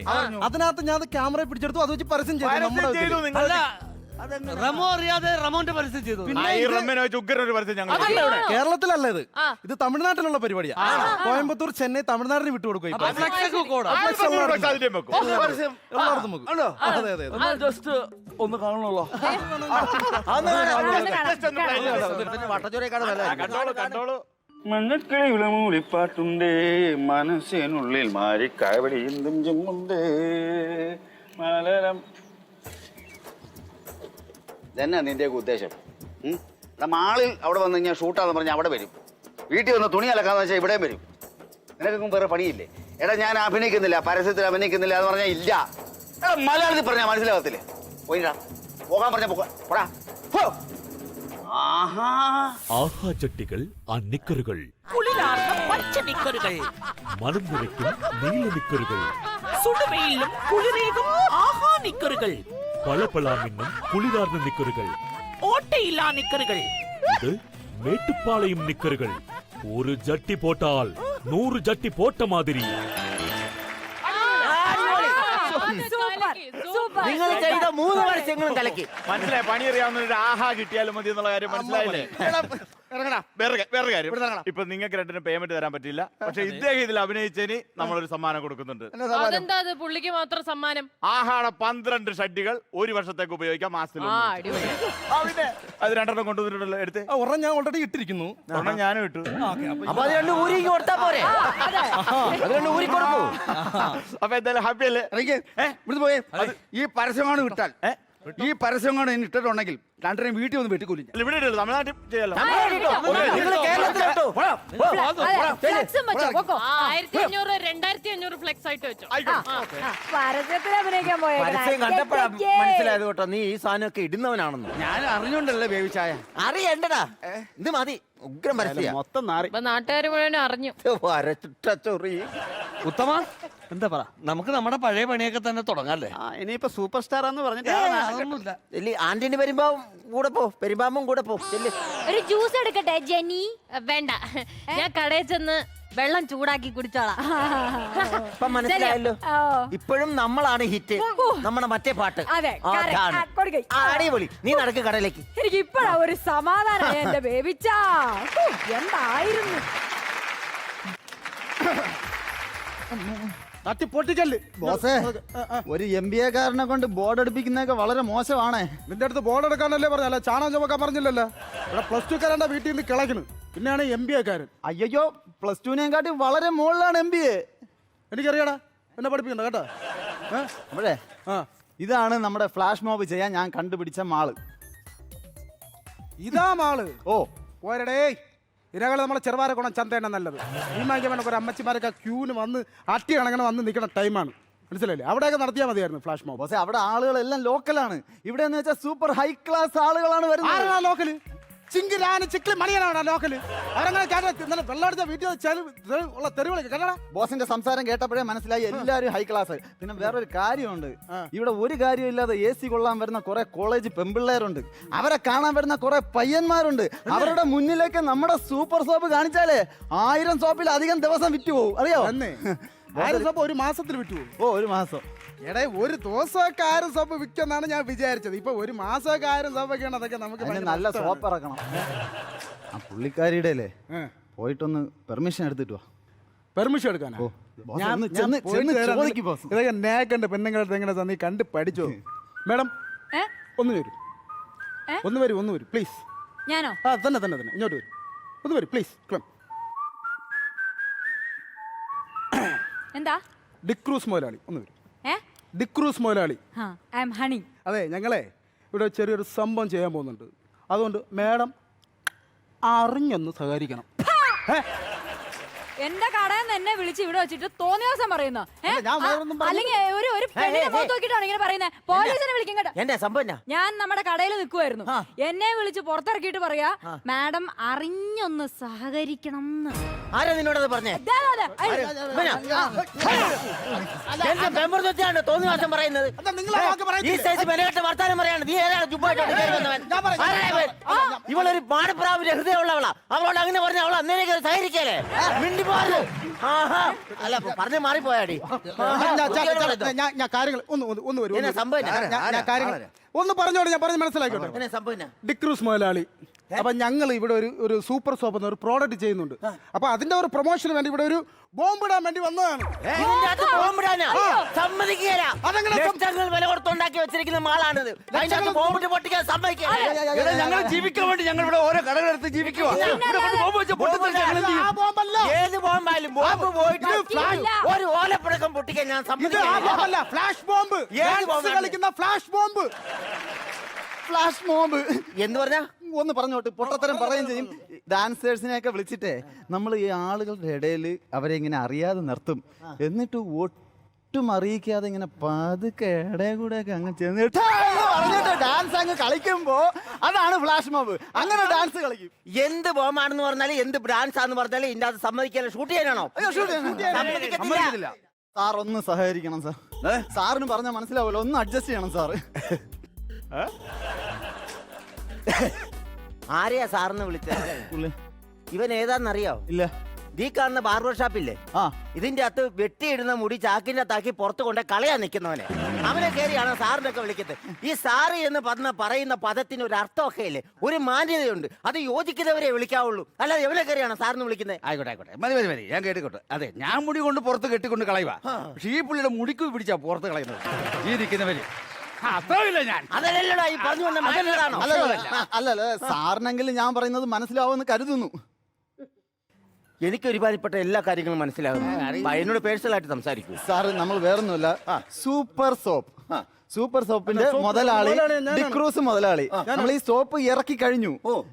അതിനകത്ത് ഞാൻ അത് ക്യാമറയിൽ പിടിച്ചെടുത്തു. അത് വെച്ച് പരസ്യം ചെയ്തു. നമ്മുടെ റമോ അറിയാതെ റമോന്റെ പരസ്യം ചെയ്തു. ഉഗ്രൊരു പരസ്യം ഞങ്ങൾ കേരളത്തിലല്ല ഇത്. ഇത് തമിഴ്നാട്ടിലുള്ള പരിപാടിയാ. കോയമ്പത്തൂർ, ചെന്നൈ, തമിഴ്നാടിന് വിട്ടുകൊടുക്കും. അതെ അതെ, ജസ്റ്റ് ഒന്ന് കാണണല്ലോ. വട്ടച്ചൊറിയെക്കാളും കണ്ടോളൂ. മഞ്ഞക്കിളിയുടെ മൂളിപ്പാട്ടുണ്ടേ മനസ്സിനുള്ളിൽ മാറി കാവടിയും ചെമ്മുണ്ടേ മലരം. ഇതന്നെ നിന്റെയൊക്കെ ഉദ്ദേശം? മാളിൽ അവിടെ വന്ന് കഴിഞ്ഞാൽ ഷൂട്ടാന്ന് പറഞ്ഞാൽ അവിടെ വരും, വീട്ടിൽ വന്ന് തുണി അലക്കാന്ന് വെച്ചാൽ ഇവിടെയും വരും. നിനക്കൊന്നും വേറെ പണിയില്ലേ? എടാ ഞാൻ അഭിനയിക്കുന്നില്ല, പരസ്യത്തിൽ അഭിനയിക്കുന്നില്ല എന്ന് പറഞ്ഞാൽ ഇല്ല. എടാ മലയാളത്തിൽ പറഞ്ഞാൽ മനസ്സിലാകത്തില്ലേ? പോയിടാ, പോകാൻ പറഞ്ഞ പോടാ. ആഹാ ചട്ടികൾ അന്നിക്കറുകൾ, പച്ച നിക്കറുകൾ, മണം നിറയ്ക്കും നീല നിക്കറുകൾ, സുടുവെയിലും കുളിരേകും ആഹാ നിക്കറുകൾ, പളപളാമിന്നും കുളിരാർന്ന നിക്കറുകൾ, ഓട്ടയില്ലാ നിക്കറുകൾ. ഇത് മേട്ടുപ്പാളയും നിക്കറുകൾ. ഒരു ജട്ടി പോട്ടാൽ 100 ജട്ടി പോട്ട മാതിരി. നിങ്ങൾ ചെയ്ത 3 പരസ്യങ്ങളും കലക്കി. മനസ്സിലായി, പണി അറിയാവുന്ന ഒരു ആഹാ കിട്ടിയാലും മതി എന്നുള്ള കാര്യം മനസ്സിലായില്ലേ? വേറെ കാര്യം, ഇപ്പൊ നിങ്ങൾക്ക് രണ്ടിനും പേയ്മെന്റ് തരാൻ പറ്റില്ല, പക്ഷെ ഇദ്ദേഹം ഇതിൽ അഭിനയിച്ചതിന് നമ്മളൊരു സമ്മാനം കൊടുക്കുന്നുണ്ട്. അതെന്താ അത് പുള്ളിക്ക് മാത്രം സമ്മാനം? ആഹാടെ 12 ഷഡ്ഡികൾ 1 വർഷത്തേക്ക് ഉപയോഗിക്കാം, മാസത്തിൽ. അത് 2 കൊണ്ടുവന്നിട്ടുണ്ടല്ലോ, എടുത്ത്. ഒരെണ്ണം ഞാൻ ഓൾറെഡി ഇട്ടിരിക്കുന്നു. ഒരെണ്ണം ഞാനും ഇട്ടു. അപ്പൊ അത് 2 ഊരിക്ക് കൊടുത്താ പോരെ? അത് 2 ഊരി കൊടുക്കൂ. അപ്പൊ എന്തായാലും ഹാപ്പി അല്ലേ? ഇവിടുന്ന് പോയേ. ഈ പരസ്യമാണ് വിട്ടാൽ, ഈ പരസ്യമാണ് ഇനി ഇട്ടിട്ടുണ്ടെങ്കിൽ രണ്ടരയും വീട്ടിൽ വന്ന് വെട്ടിക്കൊല്ലും. ഇവിടെ ഇടരുത്, തമിഴ്നാട്ടിൽ ചെയ്യാലോ. നിങ്ങൾ കേരളത്തിലിട്ടോ. 1500 2500 ഫ്ലെക്സ് ആയിട്ട് വെച്ചോ. പരസ്യത്തിൽ അഭിനയിക്കാൻ പരസ്യം കണ്ടപ്പോഴാ മനസ്സിലായത് കേട്ടോ നീ ഈ സാധനമൊക്കെ ഇടുന്നവനാണെന്ന്. ഞാൻ അറിഞ്ഞോണ്ടല്ലേ ബേബിച്ചായ. അറിയണ്ടടാ, ഇത് മതി. ഉഗ്രം പരസ്യം മൊത്തം നാറി. ഇപ്പൊ നാട്ടുകാർ മുഴുവൻ അറിഞ്ഞു. ചൊറി. ഉത്തമ എന്താ പറ, നമുക്ക് നമ്മുടെ പഴയ പണിയൊക്കെ തന്നെ തുടങ്ങാല്ലേ? ഇനിയിപ്പോ സൂപ്പർ സ്റ്റാർ എന്ന് പറഞ്ഞിട്ട് ഇല്ല, ആന്റണി വരുമ്പോ കൂടെ പോ, പെരുമ്പാമ്പും കൂടെ പോ. ഒരു ജ്യൂസ് എടുക്കട്ടെ ജെനി? വേണ്ട, ഞാൻ കടയിൽ ചെന്ന് വെള്ളം ചൂടാക്കി കുടിച്ചോളാം. ഇപ്പൊ മനസ്സിലായല്ലോ, ഇപ്പോഴും നമ്മളാണ് ഹിറ്റ്. നമ്മുടെ മറ്റേ പാട്ട് അതെ, അതാണ്. അടിപൊളി. നീ നടക്ക് കടയിലേക്ക്. എനിക്ക് ഇപ്പഴാ ഒരു സമാധാനം എന്റെ ബേബിച്ചാ. എന്തായിരുന്നു തട്ടിപ്പൊട്ടിക്കല്ല് ബോസേ, ഒരു MBA കാരനെ കൊണ്ട് ബോർഡ് എടുപ്പിക്കുന്നതൊക്കെ വളരെ മോശമാണേ. നിന്റെ അടുത്ത് ബോർഡ് എടുക്കാനല്ലേ പറഞ്ഞ, അല്ല ചാണകം ചുമക്കാൻ പറഞ്ഞില്ലല്ലോ. ഇവിടെ +2 കാരന്റെ വീട്ടിൽ നിന്ന് കിളക്കണ്, പിന്നെയാണ് MBA കാരൻ. അയ്യോ, +2 കാട്ടി വളരെ മുകളിലാണ് MBA. എനിക്കറിയാടാ, എന്നെ പഠിപ്പിക്കണ്ട കേട്ടോ. അപ്പോഴേ ഇതാണ് നമ്മുടെ ഫ്ലാഷ് മോബ് ചെയ്യാൻ ഞാൻ കണ്ടുപിടിച്ച മാള്. ഇതാ മാള്. ഓ പോരടേ, ഇതിനേക്കാൾ നമ്മളെ ചെറുവാരക്കുളം ചന്തയാണ് നല്ലത്. ഈ മാഗ്യമനൊക്കെ ഒരു അമ്മച്ചിമാരൊക്കെ ക്യൂന് വന്ന് അട്ടി കണങ്ങനെ വന്ന് നിൽക്കുന്ന ടൈമാണ്, മനസ്സിലല്ലേ? അവിടെയൊക്കെ നടത്തിയാൽ മതിയായിരുന്നു ഫ്ലാഷ് മോബ്. ബോസേ, അവിടെ ആളുകളെല്ലാം ലോക്കലാണ്. ഇവിടെ എന്ന് വെച്ചാൽ സൂപ്പർ ഹൈ ക്ലാസ് ആളുകളാണ് വരുന്നത്. ആരാ ലോക്കല്? ചിങ്കിരാന് ചിക്കിളി മണിയനാണ് ലോക്കല്. അവരങ്ങനെ ഇന്നലെ വെള്ളമടിച്ച വീട്ടിൽ ഉള്ള തെരുവിളൊക്കെ കണ്ടടാ. ബോസിന്റെ സംസാരം കേട്ടപ്പോഴേ മനസ്സിലായി എല്ലാവരും ഹൈ ക്ലാസ്. പിന്നെ വേറൊരു കാര്യമുണ്ട്, ഇവിടെ ഒരു കാര്യമില്ലാതെ AC കൊള്ളാൻ വരുന്ന കുറെ കോളേജ് പെമ്പിള്ളേരുണ്ട്, അവരെ കാണാൻ വരുന്ന കുറെ പയ്യന്മാരുണ്ട്. അവരുടെ മുന്നിലേക്ക് നമ്മുടെ സൂപ്പർ സോപ്പ് കാണിച്ചാലേ 1000 സോപ്പിലധികം ദിവസം വിറ്റ് പോകും, അറിയോ? 1000 സോപ്പ് ഒരു മാസത്തിൽ വിറ്റു. ഓ, ഒരു മാസം. എടേ, ഒരു ദിവസമൊക്കെ 1000 സോപ്പ് വിൽക്കുന്നാണ് ഞാൻ വിചാരിച്ചത്. ഇപ്പൊ ഒരു മാസമൊക്കെ 1000 സോപ്പൊക്കെയാണ്. അതൊക്കെ നമുക്ക് നല്ല സോപ്പ് ഇറക്കണം. ആ പുള്ളിക്കാരിയുടെ അല്ലേ, പോയിട്ടൊന്ന് പെർമിഷൻ എടുത്തിട്ട് വാ. പെർമിഷൻ എടുക്കാനോ? ഇതൊക്കെ നേക്കണ്ട് പെണ്ണുങ്ങളുടെ എങ്ങനെ നീ കണ്ട് പഠിച്ചോ? മേഡം ഒന്ന് വരൂ, ഒന്ന് വരൂ പ്ലീസ്. ഞാനോ? ആ തന്നെ ഇങ്ങോട്ട് വരും, ഒന്ന് വരും പ്ലീസ്. എന്താ? ഡിക്രൂസ് മുതലാളി ഒന്ന് വരും. ഡിക്രൂസ് മുതലാളി. I M honey. അതെ, ഞങ്ങളെ ഇവിടെ ചെറിയൊരു സംഭവം ചെയ്യാൻ പോകുന്നുണ്ട്. അതുകൊണ്ട് മേഡം അറിഞ്ഞൊന്ന് സഹകരിക്കണം. എന്റെ കടയിൽ നിന്ന് എന്നെ വിളിച്ച് ഇവിടെ വെച്ചിട്ട് തോന്നിയ ദിവസം പറയുന്നു. അല്ലെങ്കിൽ ഒരു പെണ്ണിനെ മുഖത്ത് നോക്കിയിട്ടാണ് ഇങ്ങനെ പറയുന്നത്. പോലീസിനെ വിളിക്കും കേട്ടോ. ഞാൻ നമ്മുടെ കടയിൽ നിൽക്കുമായിരുന്നു, എന്നെ വിളിച്ച് പുറത്തിറക്കിയിട്ട് പറയാ, മാഡം അറിഞ്ഞൊന്ന് സഹകരിക്കണം. ആരാ നിന്നോടത് പറഞ്ഞേ? തോന്നി വർഷം പറയുന്നത് വർത്താനം പറയാണ്. നീ ഇവളൊരു പാടപ്രാവിന്റെ ഹൃദയമുള്ളവളാ. അവളോട് അങ്ങനെ പറഞ്ഞ അവൾ അന്നേരേക്ക് സഹകരിക്കല്ലേ? മിണ്ടി പോയത്. അല്ല, പറഞ്ഞു മാറിപ്പോയാടി. ഞാൻ കാര്യങ്ങൾ ഒന്ന് പറഞ്ഞോളൂ, ഞാൻ പറഞ്ഞ് മനസ്സിലാക്കട്ടെ. ഡിക്രൂസ് മുതലാളി അപ്പൊ ഞങ്ങൾ ഇവിടെ ഒരു സൂപ്പർ സോപ്പ് എന്ന ഒരു പ്രോഡക്റ്റ് ചെയ്യുന്നുണ്ട്. അപ്പൊ അതിന്റെ ഒരു പ്രൊമോഷന് വേണ്ടി ഇവിടെ ഒരു ബോംബ് ഇടാൻ വേണ്ടി വന്നതാണ്. ഇതിന്റെ അകത്ത് ബോംബിടാനാ? സമ്മതിക്കുകയില്ല. അതെങ്ങനെ ലക്ഷങ്ങൾ വില കൊടുത്തുണ്ടാക്കി വെച്ചിരിക്കുന്ന മാളാണിത്. അതിന്റെ അകത്ത് ബോംബിട്ട് പൊട്ടിക്കാൻ സമ്മതിക്കുകയില്ല. ഞങ്ങൾ ജീവിക്കാൻ വേണ്ടി ഞങ്ങൾ ഇവിടെ ഓരോ കടകളെടുത്ത് ജീവിക്കുക. ഏത് ബോംബായാലും ബോംബ് പോയിട്ട് ഒരു ഓലപ്പടക്കം പൊട്ടിക്കാൻ ഞാൻ സമ്മതിക്കില്ല. ഫ്ലാഷ് ബോംബ്, കളിക്കുന്ന ഫ്ലാഷ് ബോംബ്. ഫ്ലാഷ് മോബ് എന്ന് പറഞ്ഞാ ഒന്ന് പറഞ്ഞോട്ട് പൊട്ടത്തരം പറയുകയും ചെയ്യും. ഡാൻസേഴ്സിനെയൊക്കെ വിളിച്ചിട്ടേ നമ്മൾ ഈ ആളുകളുടെ ഇടയിൽ അവരെ ഇങ്ങനെ അറിയാതെ നിർത്തും. എന്നിട്ട് ഒട്ടും അറിയിക്കാതെ ഇങ്ങനെ പതുക്കെ ഇടയിൽ കൂടെ ഒക്കെ അങ്ങ് ചെന്നിട്ട് പറഞ്ഞിട്ട് ഡാൻസ് അങ്ങ് കളിക്കുമ്പോ അതാണ് ഫ്ലാഷ് മോബ്. അങ്ങനെ ഡാൻസ് കളിക്കും. എന്ത് ബോംബാണെന്ന് പറഞ്ഞാലും എന്ത് ഡാൻസ് ആണെന്ന് പറഞ്ഞാലും ഇതിന്റെ അത് സമ്മതിക്കാനോ ഷൂട്ട് ചെയ്യാനാണോ? സമ്മതിക്കത്തില്ല. സാർ ഒന്ന് സഹകരിക്കണം സാർ. സാറിന് പറഞ്ഞാൽ മനസ്സിലാവുമല്ലോ, ഒന്ന് അഡ്ജസ്റ്റ് ചെയ്യണം സാറ്. ആരെയാ സാറിന് വിളിച്ചത്? ഇവൻ ഏതാന്നറിയോ? ഇല്ല. ഈ കാണുന്ന ബാർബർ ഷാപ്പില്ലേ, ഇതിന്റെ അകത്ത് വെട്ടിയിടുന്ന മുടി ചാക്കിന്റെ അകത്താക്കി പുറത്ത് കൊണ്ട് കളയാൻ നിൽക്കുന്നവനെ, അവനെ കയറിയാണ് സാറിനൊക്കെ വിളിക്കുന്നത്. ഈ സാറ് എന്ന് പറയുന്ന പദത്തിന് ഒരു അർത്ഥമൊക്കെ ഇല്ലേ, ഒരു മാന്യതയുണ്ട്. അത് യോജിക്കുന്നവരെ വിളിക്കാവുള്ളൂ, അല്ലാതെ എവനെ കയറിയാണ് സാറിന് വിളിക്കുന്നത്. ആയിക്കോട്ടെ, മതി, ഞാൻ കേട്ടിക്കോട്ടെ. അതെ, ഞാൻ മുടി കൊണ്ട് പുറത്ത് കെട്ടിക്കൊണ്ട് കളയുക. പക്ഷേ ഈ പുള്ളിയുടെ മുടിക്ക് പിടിച്ചാ പുറത്ത് കളയുന്നത് ഈ നിൽക്കുന്നവര്. അല്ലല്ല, സാറിനെങ്കിലും ഞാൻ പറയുന്നത് മനസ്സിലാവുമെന്ന് കരുതുന്നു. എനിക്ക് ഒരുപാടുപ്പെട്ട എല്ലാ കാര്യങ്ങളും മനസ്സിലാകും. എന്നോട് പേഴ്സണലായിട്ട് സംസാരിക്കൂ. സാറ് നമ്മൾ വേറൊന്നുമില്ല, സൂപ്പർ സോപ്പിന്റെ മുതലാളി ഡിക്രൂസ് മുതലാളി. നമ്മൾ ഈ സോപ്പ് ഇറക്കി കഴിഞ്ഞു.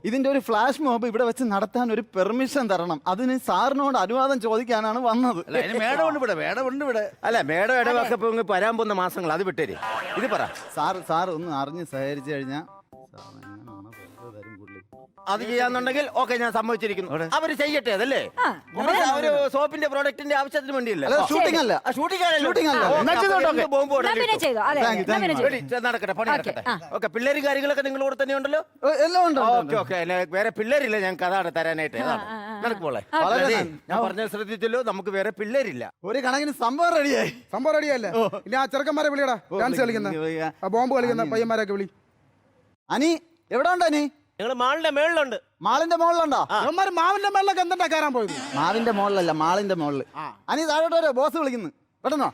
ഇതിന്റെ ഒരു ഫ്ലാഷ് മോബ് ഇവിടെ വെച്ച് നടത്താൻ ഒരു പെർമിഷൻ തരണം. അതിന് സാറിനോട് അനുവാദം ചോദിക്കാനാണ് വന്നത്. മേടമുണ്ട് ഇവിടെ. അല്ല, മേടം ഇടവൊക്കെ വരാൻ പോകുന്ന മാസങ്ങൾ, അത് വിട്ടേര്. ഇത് പറ സാർ ഒന്ന് അറിഞ്ഞ് സഹകരിച്ചു കഴിഞ്ഞാൽ അത് ചെയ്യാന്നുണ്ടെങ്കിൽ ഓക്കെ, ഞാൻ സമ്മതിച്ചിരിക്കുന്നു. അവര് ചെയ്യട്ടെ, അതല്ലേ ഒരു സോപ്പിന്റെ പ്രോഡക്റ്റിന്റെ ആവശ്യത്തിന് വേണ്ടിയില്ല. ഷൂട്ടിംഗ് അല്ല. നടക്കട്ടെ, പണി നടക്കട്ടെ. ഓക്കെ, പിള്ളേരും കാര്യങ്ങളൊക്കെ നിങ്ങളുടെ കൂടെ തന്നെ ഉണ്ടല്ലോ? എല്ലാം ഉണ്ട്. ഓക്കെ, വേറെ പിള്ളേരില്ല ഞങ്ങൾക്ക്, അതാണ് തരാനായിട്ട്. നടക്കുമ്പോളെ ഞാൻ പറഞ്ഞത് ശ്രദ്ധിച്ചല്ലോ, നമുക്ക് വേറെ പിള്ളേരില്ല. ഒരു കണക്കിന് സംഭവം റെഡിയല്ലേ? ഇനി ആ ചെറുക്കന്മാരെ വിളിയടാ, ഡാൻസ് കളിക്കുന്ന ബോംബ് കളിക്കുന്ന പയ്യന്മാരൊക്കെ വിളി. അനി എവിടെ ഉണ്ട്? അനി ഞങ്ങൾ മാളിന്റെ മേളിലുണ്ട്. മാളിന്റെ മുകളിലുണ്ടോ? അവന്മാര് മാവിന്റെ മേളിലൊക്കെ എന്താ കയറാൻ പോയത്? മാവിന്റെ മുകളിലല്ല, മാളിന്റെ മുകളിൽ. അനി താഴോട്ട് വരെ, ബോസ് വിളിക്കുന്നു. പെട്ടെന്നോ.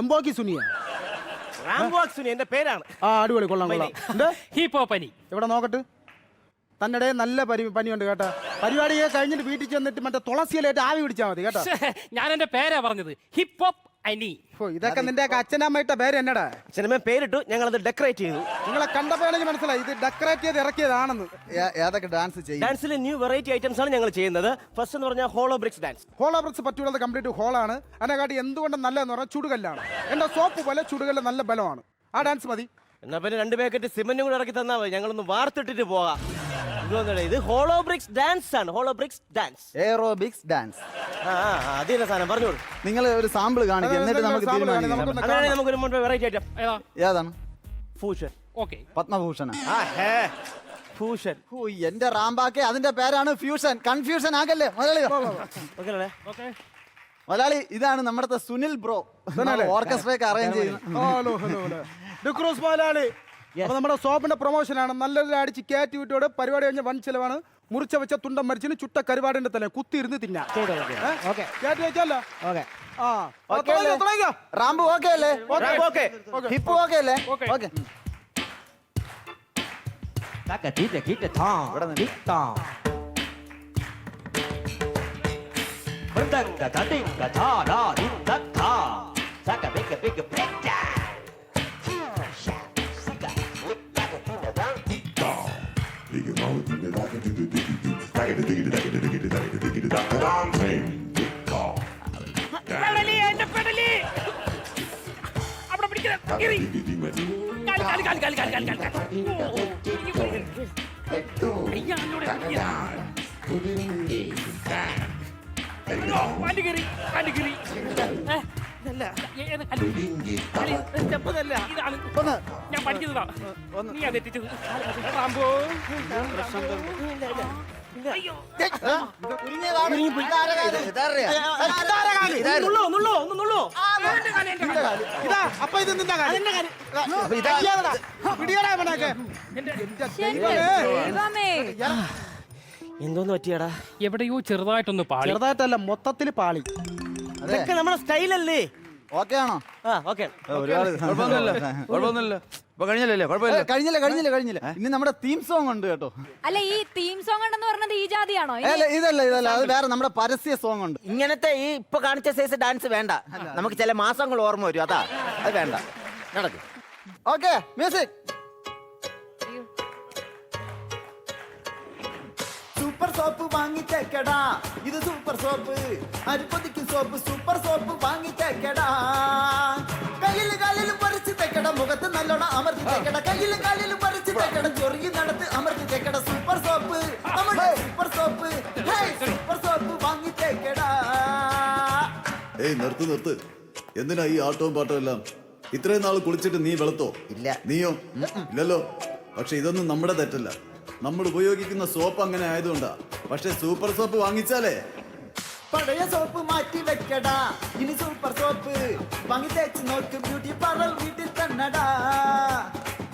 എംബോക്കി സുനിയ എന്റെ പേരാണ്. അടിപൊളി, കൊള്ളാം. ഇവിടെ നോക്കട്ടെ, തന്നിടെ നല്ല പനിയുണ്ട് കേട്ടാ. പരിപാടി കഴിഞ്ഞിട്ട് വീട്ടിൽ ചെന്നിട്ട് മറ്റേ തുളസിയിലായിട്ട് ആവി പിടിച്ചാൽ മതി കേട്ടോ. ഞാൻ എന്റെ പേരാ പറഞ്ഞത്, ഹിപ്പ് ഹോപ്പ് അനി. ഇതൊക്കെ നിന്റെ അച്ഛനമ്മയിട്ട പേര് എന്നടാ? അച്ഛനമ്മ പേരിട്ടു, ഞങ്ങൾ അത് ഡെക്കറേറ്റ് ചെയ്തു. നിങ്ങളെ കണ്ടപ്പോ എനിക്ക് മനസ്സിലായി ഇത് ഡെക്കറേറ്റ് ചെയ്ത് ഇറക്കിയതാണെന്ന്. ഏതൊക്കെ ഡാൻസ് ചെയ്യും? ഡാൻസിൽ ന്യൂ വെറൈറ്റി ഐറ്റംസ് ആണ് ഞങ്ങൾ ചെയ്യുന്നത്. ഫസ്റ്റ് എന്ന് പറഞ്ഞാൽ ഹോളോ ബ്രിക്സ് ഡാൻസ്. ഹോളോ ബ്രിക്സ് പറ്റുള്ളത് കംപ്ലീറ്റ് ഹോളാണ്. അതിനെക്കാട്ടി എന്തുകൊണ്ട് നല്ലതെന്ന് പറഞ്ഞാൽ ചുടുകല്ലാണ്. എന്റെ സോപ്പ് പോലെ ചുടുകല്ല് നല്ല ബലമാണ്. ആ ഡാൻസ് മതി. എന്നാ പിന്നെ 2 പാക്കറ്റ് സിമന്റും കൂടെ ഇറക്കി തന്നാൽ മതി, ഞങ്ങളൊന്ന് വാർത്തിട്ടിട്ട് പോകാം. ഇത് ഹോളോ ബ്രിക്സ് ഡാൻസ് ആണ്. Hollow bricks dance, aerobics dance. അതിന്റെ സാധനം പറഞ്ഞോളൂ. നിങ്ങൾ ഒരു സാമ്പിൾ കാണിക്കുക, എന്നിട്ട് നമുക്ക് തീരുമാനിക്കാം. നമുക്ക് വെറൈറ്റി ഐറ്റം ഏതാണ്? ഫ്യൂഷൻ. ഓക്കെ, പത്മഭൂഷൺ. ഫ്യൂഷൻ. എന്റെ റാംബാക്കെ അതിന്റെ പേരാണ് ഫ്യൂഷൻ. കൺഫ്യൂഷൻ ആകല്ലേ മുതലാളി. മുതലാളി, ഇതാണ് നമ്മുടെ സുനിൽ ബ്രോ, ഓർക്കസ്ട്രയൊക്കെ അറേഞ്ച് ചെയ്യുന്നത്. അപ്പൊ നമ്മുടെ സോപ്പിന്റെ പ്രൊമോഷനാണ്. നല്ലൊരു അടിച്ച് കയറ്റി വിട്ടോട് പരിപാടി കഴിഞ്ഞ വൻ ചെലവാണ്. മുറിച്ച വെച്ച തുണ്ടം മരിച്ചിന് ചുട്ട കരുവാടിന്റെ തല കുത്തിയിരുന്ന് തിന്നാം. കയറ്റി വെച്ചല്ലോ. റാംബു ഓക്കെ അല്ലേ? ഹിപ്പ് ഓക്കെ അല്ലേ? ഓക്കെ. ഇതാണ് ഞാൻ പഠിക്കുന്നതാ നീ അത് എത്തിച്ചത് റാംബോ അയ്യോ ഇതാ അപ്പൊ ഇത് നിന്റെ കാര്യം എന്തോന്ന് പറ്റിയടാ? എവിടെയോ ചെറുതായിട്ടൊന്ന് പാളി. ചെറുതായിട്ടല്ല മൊത്തത്തിൽ പാളി. അതൊക്കെ നമ്മുടെ സ്റ്റൈലല്ലേ? ഓക്കെ ആണോ? ഓക്കെ. കഴിഞ്ഞില്ല ഇനി നമ്മുടെ തീം സോങ് ഉണ്ട് കേട്ടോ. അല്ല ഈ തീം സോങ് ഉണ്ടെന്ന് പറഞ്ഞത് ഈ ജാതിയാണോ? ഇതല്ല അത് വേറെ നമ്മുടെ പരസ്യ സോങ് ഉണ്ട്. ഇങ്ങനത്തെ ഈ ഇപ്പൊ കാണിച്ച സൈസ് ഡാൻസ് വേണ്ട. നമുക്ക് ചില മാസങ്ങൾ ഓർമ്മ വരും. അതാ അത് വേണ്ട. നടക്കും. Okay music. സൂപ്പർ സോപ്പ് വാങ്ങിച്ചേക്കടാ, ഇത് സൂപ്പർ സോപ്പ്, അരിപ്പൊതിക്കും സോപ്പ്, സൂപ്പർ സോപ്പ് വാങ്ങിച്ചേക്കടാ. കയ്യിലും കാലിലും പറിച്ച് തേക്കട, മുഖത്ത് നല്ലോണം അമർത്തി തേക്കട, കയ്യിലും കാലിലും പറിച്ച് തേക്കട, ചൊറിയി നടത്ത് അമർത്തി തേക്കട. സൂപ്പർ സോപ്പ്, നമ്മുടെ സൂപ്പർ സോപ്പ്, സൂപ്പർ സോപ്പ് വാങ്ങിച്ചേക്കടാ. ഏയ് നിർത്ത്. എന്തിനാ ഈ ആട്ടവും പാട്ടവും എല്ലാം? ഇത്രയും നാൾ കുളിച്ചിട്ട് നീ വെളുത്തോ? ഇല്ല. നീയോ? ഇല്ലല്ലോ. പക്ഷെ ഇതൊന്നും നമ്മുടെ തെറ്റല്ല. നമ്മൾ ഉപയോഗിക്കുന്ന സോപ്പ് അങ്ങനെ ആയതുകൊണ്ടാ. പക്ഷെ സൂപ്പർ സോപ്പ് വാങ്ങിച്ചാലേ പഴയ സോപ്പ് മാറ്റി വെക്കടാ, ഇനി സൂപ്പർ സോപ്പ് വാങ്ങി തേച്ച് നോക്ക്. ബ്യൂട്ടി പാർലർ വീട്ടിൽ തന്നടാ.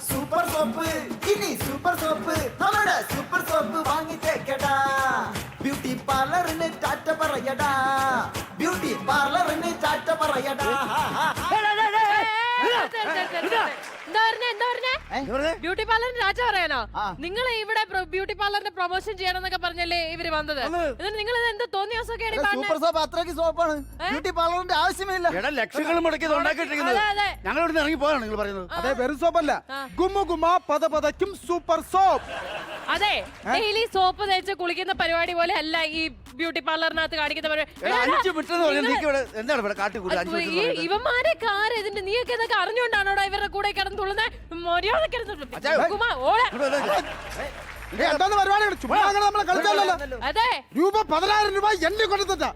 സൂപ്പർ സോപ്പ്, ഇനി സൂപ്പർ സോപ്പ്, നമ്മുടെ സൂപ്പർ സോപ്പ് വാങ്ങി തേക്കടാ. ബ്യൂട്ടി പാർലറിന് ടാറ്റ പറയടാ, ബ്യൂട്ടി പാർലറിന് ടാറ്റ പറയടാ. ബ്യൂട്ടി പാർലറിന് രാജ പറയാനോ? നിങ്ങൾ ഇവിടെ ബ്യൂട്ടി പാർലറിന്റെ പ്രൊമോഷൻ ചെയ്യണമെന്നൊക്കെ പറഞ്ഞല്ലേ ഇവര് വന്നത്? എന്നിട്ട് നിങ്ങൾ എന്താ തോന്നിയ സൂപ്പർ സോപ്പ് അത്രയ്ക്ക് സോപ്പാണ്, ബ്യൂട്ടി പാർലറിന്റെ ആവശ്യമില്ല. ലക്ഷങ്ങൾ മുടക്കി ഉണ്ടാക്കിയിട്ടിരിക്കുന്നത്. ഞങ്ങൾ ഇവിടെ ഇറങ്ങി പോയാണ് നിങ്ങൾ പറയുന്നത്. അതെ വെറും സോപ്പല്ല, ഗുമ്മു ഗുമ പതപതയ്ക്കും സൂപ്പർ സോപ്പ്. അതെ ഡെയിലി സോപ്പ് തേച്ച് കുളിക്കുന്ന പരിപാടി പോലെ അല്ല ഈ ബ്യൂട്ടി പാർലറിനകത്ത് കാണിക്കുന്ന ഇവന്മാരെ കാര് ഇതിന്റെ നീയൊക്കെ ഇതൊക്കെ അറിഞ്ഞുകൊണ്ടാണോടാ ഇവരുടെ കൂടെ കിടന്ന് തുള്ളുന്നത്? എന്താന്ന് പരിപാടി? ചുമ്മാ നമ്മളെ കളിച്ചല്ലോ. അതെ രൂപ 10,000 രൂപ എന്നെ കൊടുത്തിട്ടാ.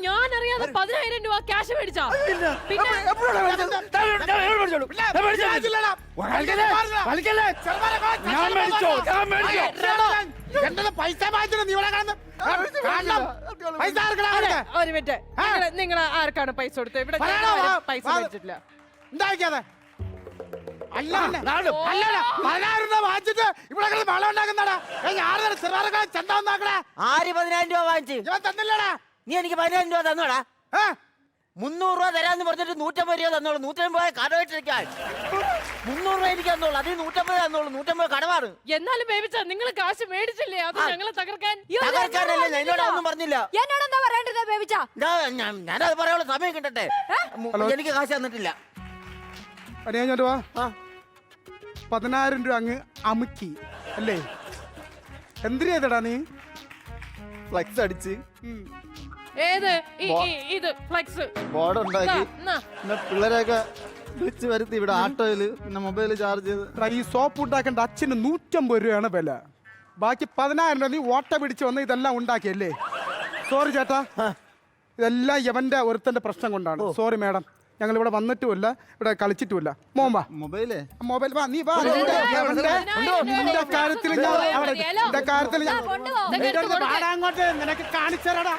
ഞാൻ അറിയാതെ 10,000 രൂപ ക്യാഷ് മേടിച്ചാ? പൈസ ഒരു മിനിറ്റ്, നിങ്ങൾ ആർക്കാണ് പൈസ കൊടുത്തത്? ഇവിടെ പൈസ മേടിച്ചിട്ടില്ല. ഉണ്ടാക്കിയാതെ അല്ല 10,000 രൂപ വാങ്ങിച്ചിട്ട് ഇവിടെ വളം ഉണ്ടാക്കുന്നടാ. ചന്ത ഒന്നാക്കടാ. ആര് 10,000 രൂപ വാങ്ങിച്ചു? തന്നില്ലടാ. നീ എനിക്ക് 10,000 രൂപ തന്നോടാ. 300 രൂപ തരാന്ന് പറഞ്ഞിട്ട് 150 രൂപ തന്നോളൂ. 150 കടമായിട്ടിരിക്കാൻ 300 രൂപ എനിക്ക് തന്നോളൂ. അതിൽ 150 തന്നോളൂ. 150 കടമാണ്. എന്നാലും ബേബിച്ചാ നിങ്ങൾ കാശ് മേടിച്ചില്ലേ? അത് ഞങ്ങളെ തകർക്കാൻ തകർക്കാനല്ലേ? എന്നോട് ഒന്നും പറഞ്ഞില്ല. എന്നോട് എന്താ പറയേണ്ടത് ബേബിച്ചാ? ഞാനത് പറയാനുള്ള സമയം കിട്ടട്ടെ. എനിക്ക് കാശ് തന്നിട്ടില്ല. 10,000 രൂപ 10,000 രൂപ അങ്ങ് അമുക്കി അല്ലേ? എന്തിനു ചെയ്തടാ നീ? ഫ്ലെക്സ് അടിച്ച് ഏത് ഇത് ഫ്ലെക്സ് ബോർഡ് ഉണ്ടാക്കി പിള്ളേരെയൊക്കെ വിളിച്ച് വരുത്തി ഇവിടെ ആട്ടോയില് പിന്നെ മൊബൈൽ ചാർജ് ചെയ്ത്. ഈ സോപ്പ് ഉണ്ടാക്കേണ്ട അച്ഛന് 150 രൂപയാണ് വില. ബാക്കി 10,000 രൂപ നീ ഓട്ട പിടിച്ച് വന്ന് ഇതെല്ലാം ഉണ്ടാക്കിയല്ലേ? സോറി ചേട്ടാ, ഇതെല്ലാം യവന്റെ ഒരുത്തന്റെ പ്രശ്നം കൊണ്ടാണ്. സോറി മാഡം, ഞങ്ങൾ ഇവിടെ വന്നിട്ടുമില്ല, ഇവിടെ കളിച്ചിട്ടുമില്ല. മോൻ വാ. മൊബൈൽ വാ, നീ വാ. നിന്റെ കാര്യത്തിൽ അങ്ങോട്ട് നിനക്ക് കാണിച്ചേരടാ.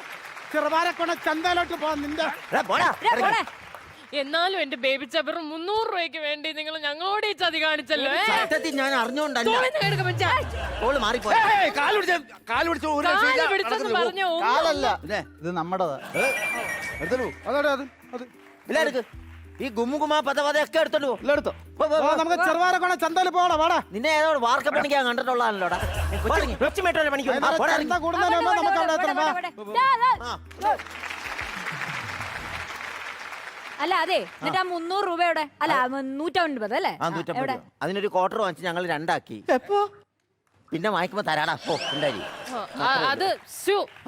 ചെറുപാരെ കൊണ്ട് ചന്തയിലോട്ട് പോ. നിന്റെ എന്നാലും എന്റെ ബേബി ചബർ 300 രൂപയ്ക്ക് വേണ്ടി നിങ്ങൾ ഞങ്ങളോട് ഈ ചതി കാണിച്ചല്ലോ. സത്യത്തിൽ ഞാൻ അറിഞ്ഞോണ്ടല്ല. ഇത് നമ്മുടെതാ. ഈ ഗുമ്മുകുമാ പതവതൊക്കെ എടുത്തോളൂ. നമുക്ക് ചെറുപാരെ കൊണ്ട് ചന്തയിൽ പോകണം. വാടാ. നിന്നെ ഏതോ വാർക്കപ്പണിക്കാൻ കണ്ടിട്ടുള്ളതാണല്ലോടാ. അല്ല അതെ, എന്നിട്ട് ആ 300 രൂപയുടെ അല്ല 150 അല്ലേ? അതിനൊരു ക്വാർട്ടർ വാങ്ങിച്ച് ഞങ്ങൾ 2 ആക്കി. പിന്നെ വാങ്ങിക്കുമ്പോ തരാടാ. ഓ ഉണ്ടായി. അത്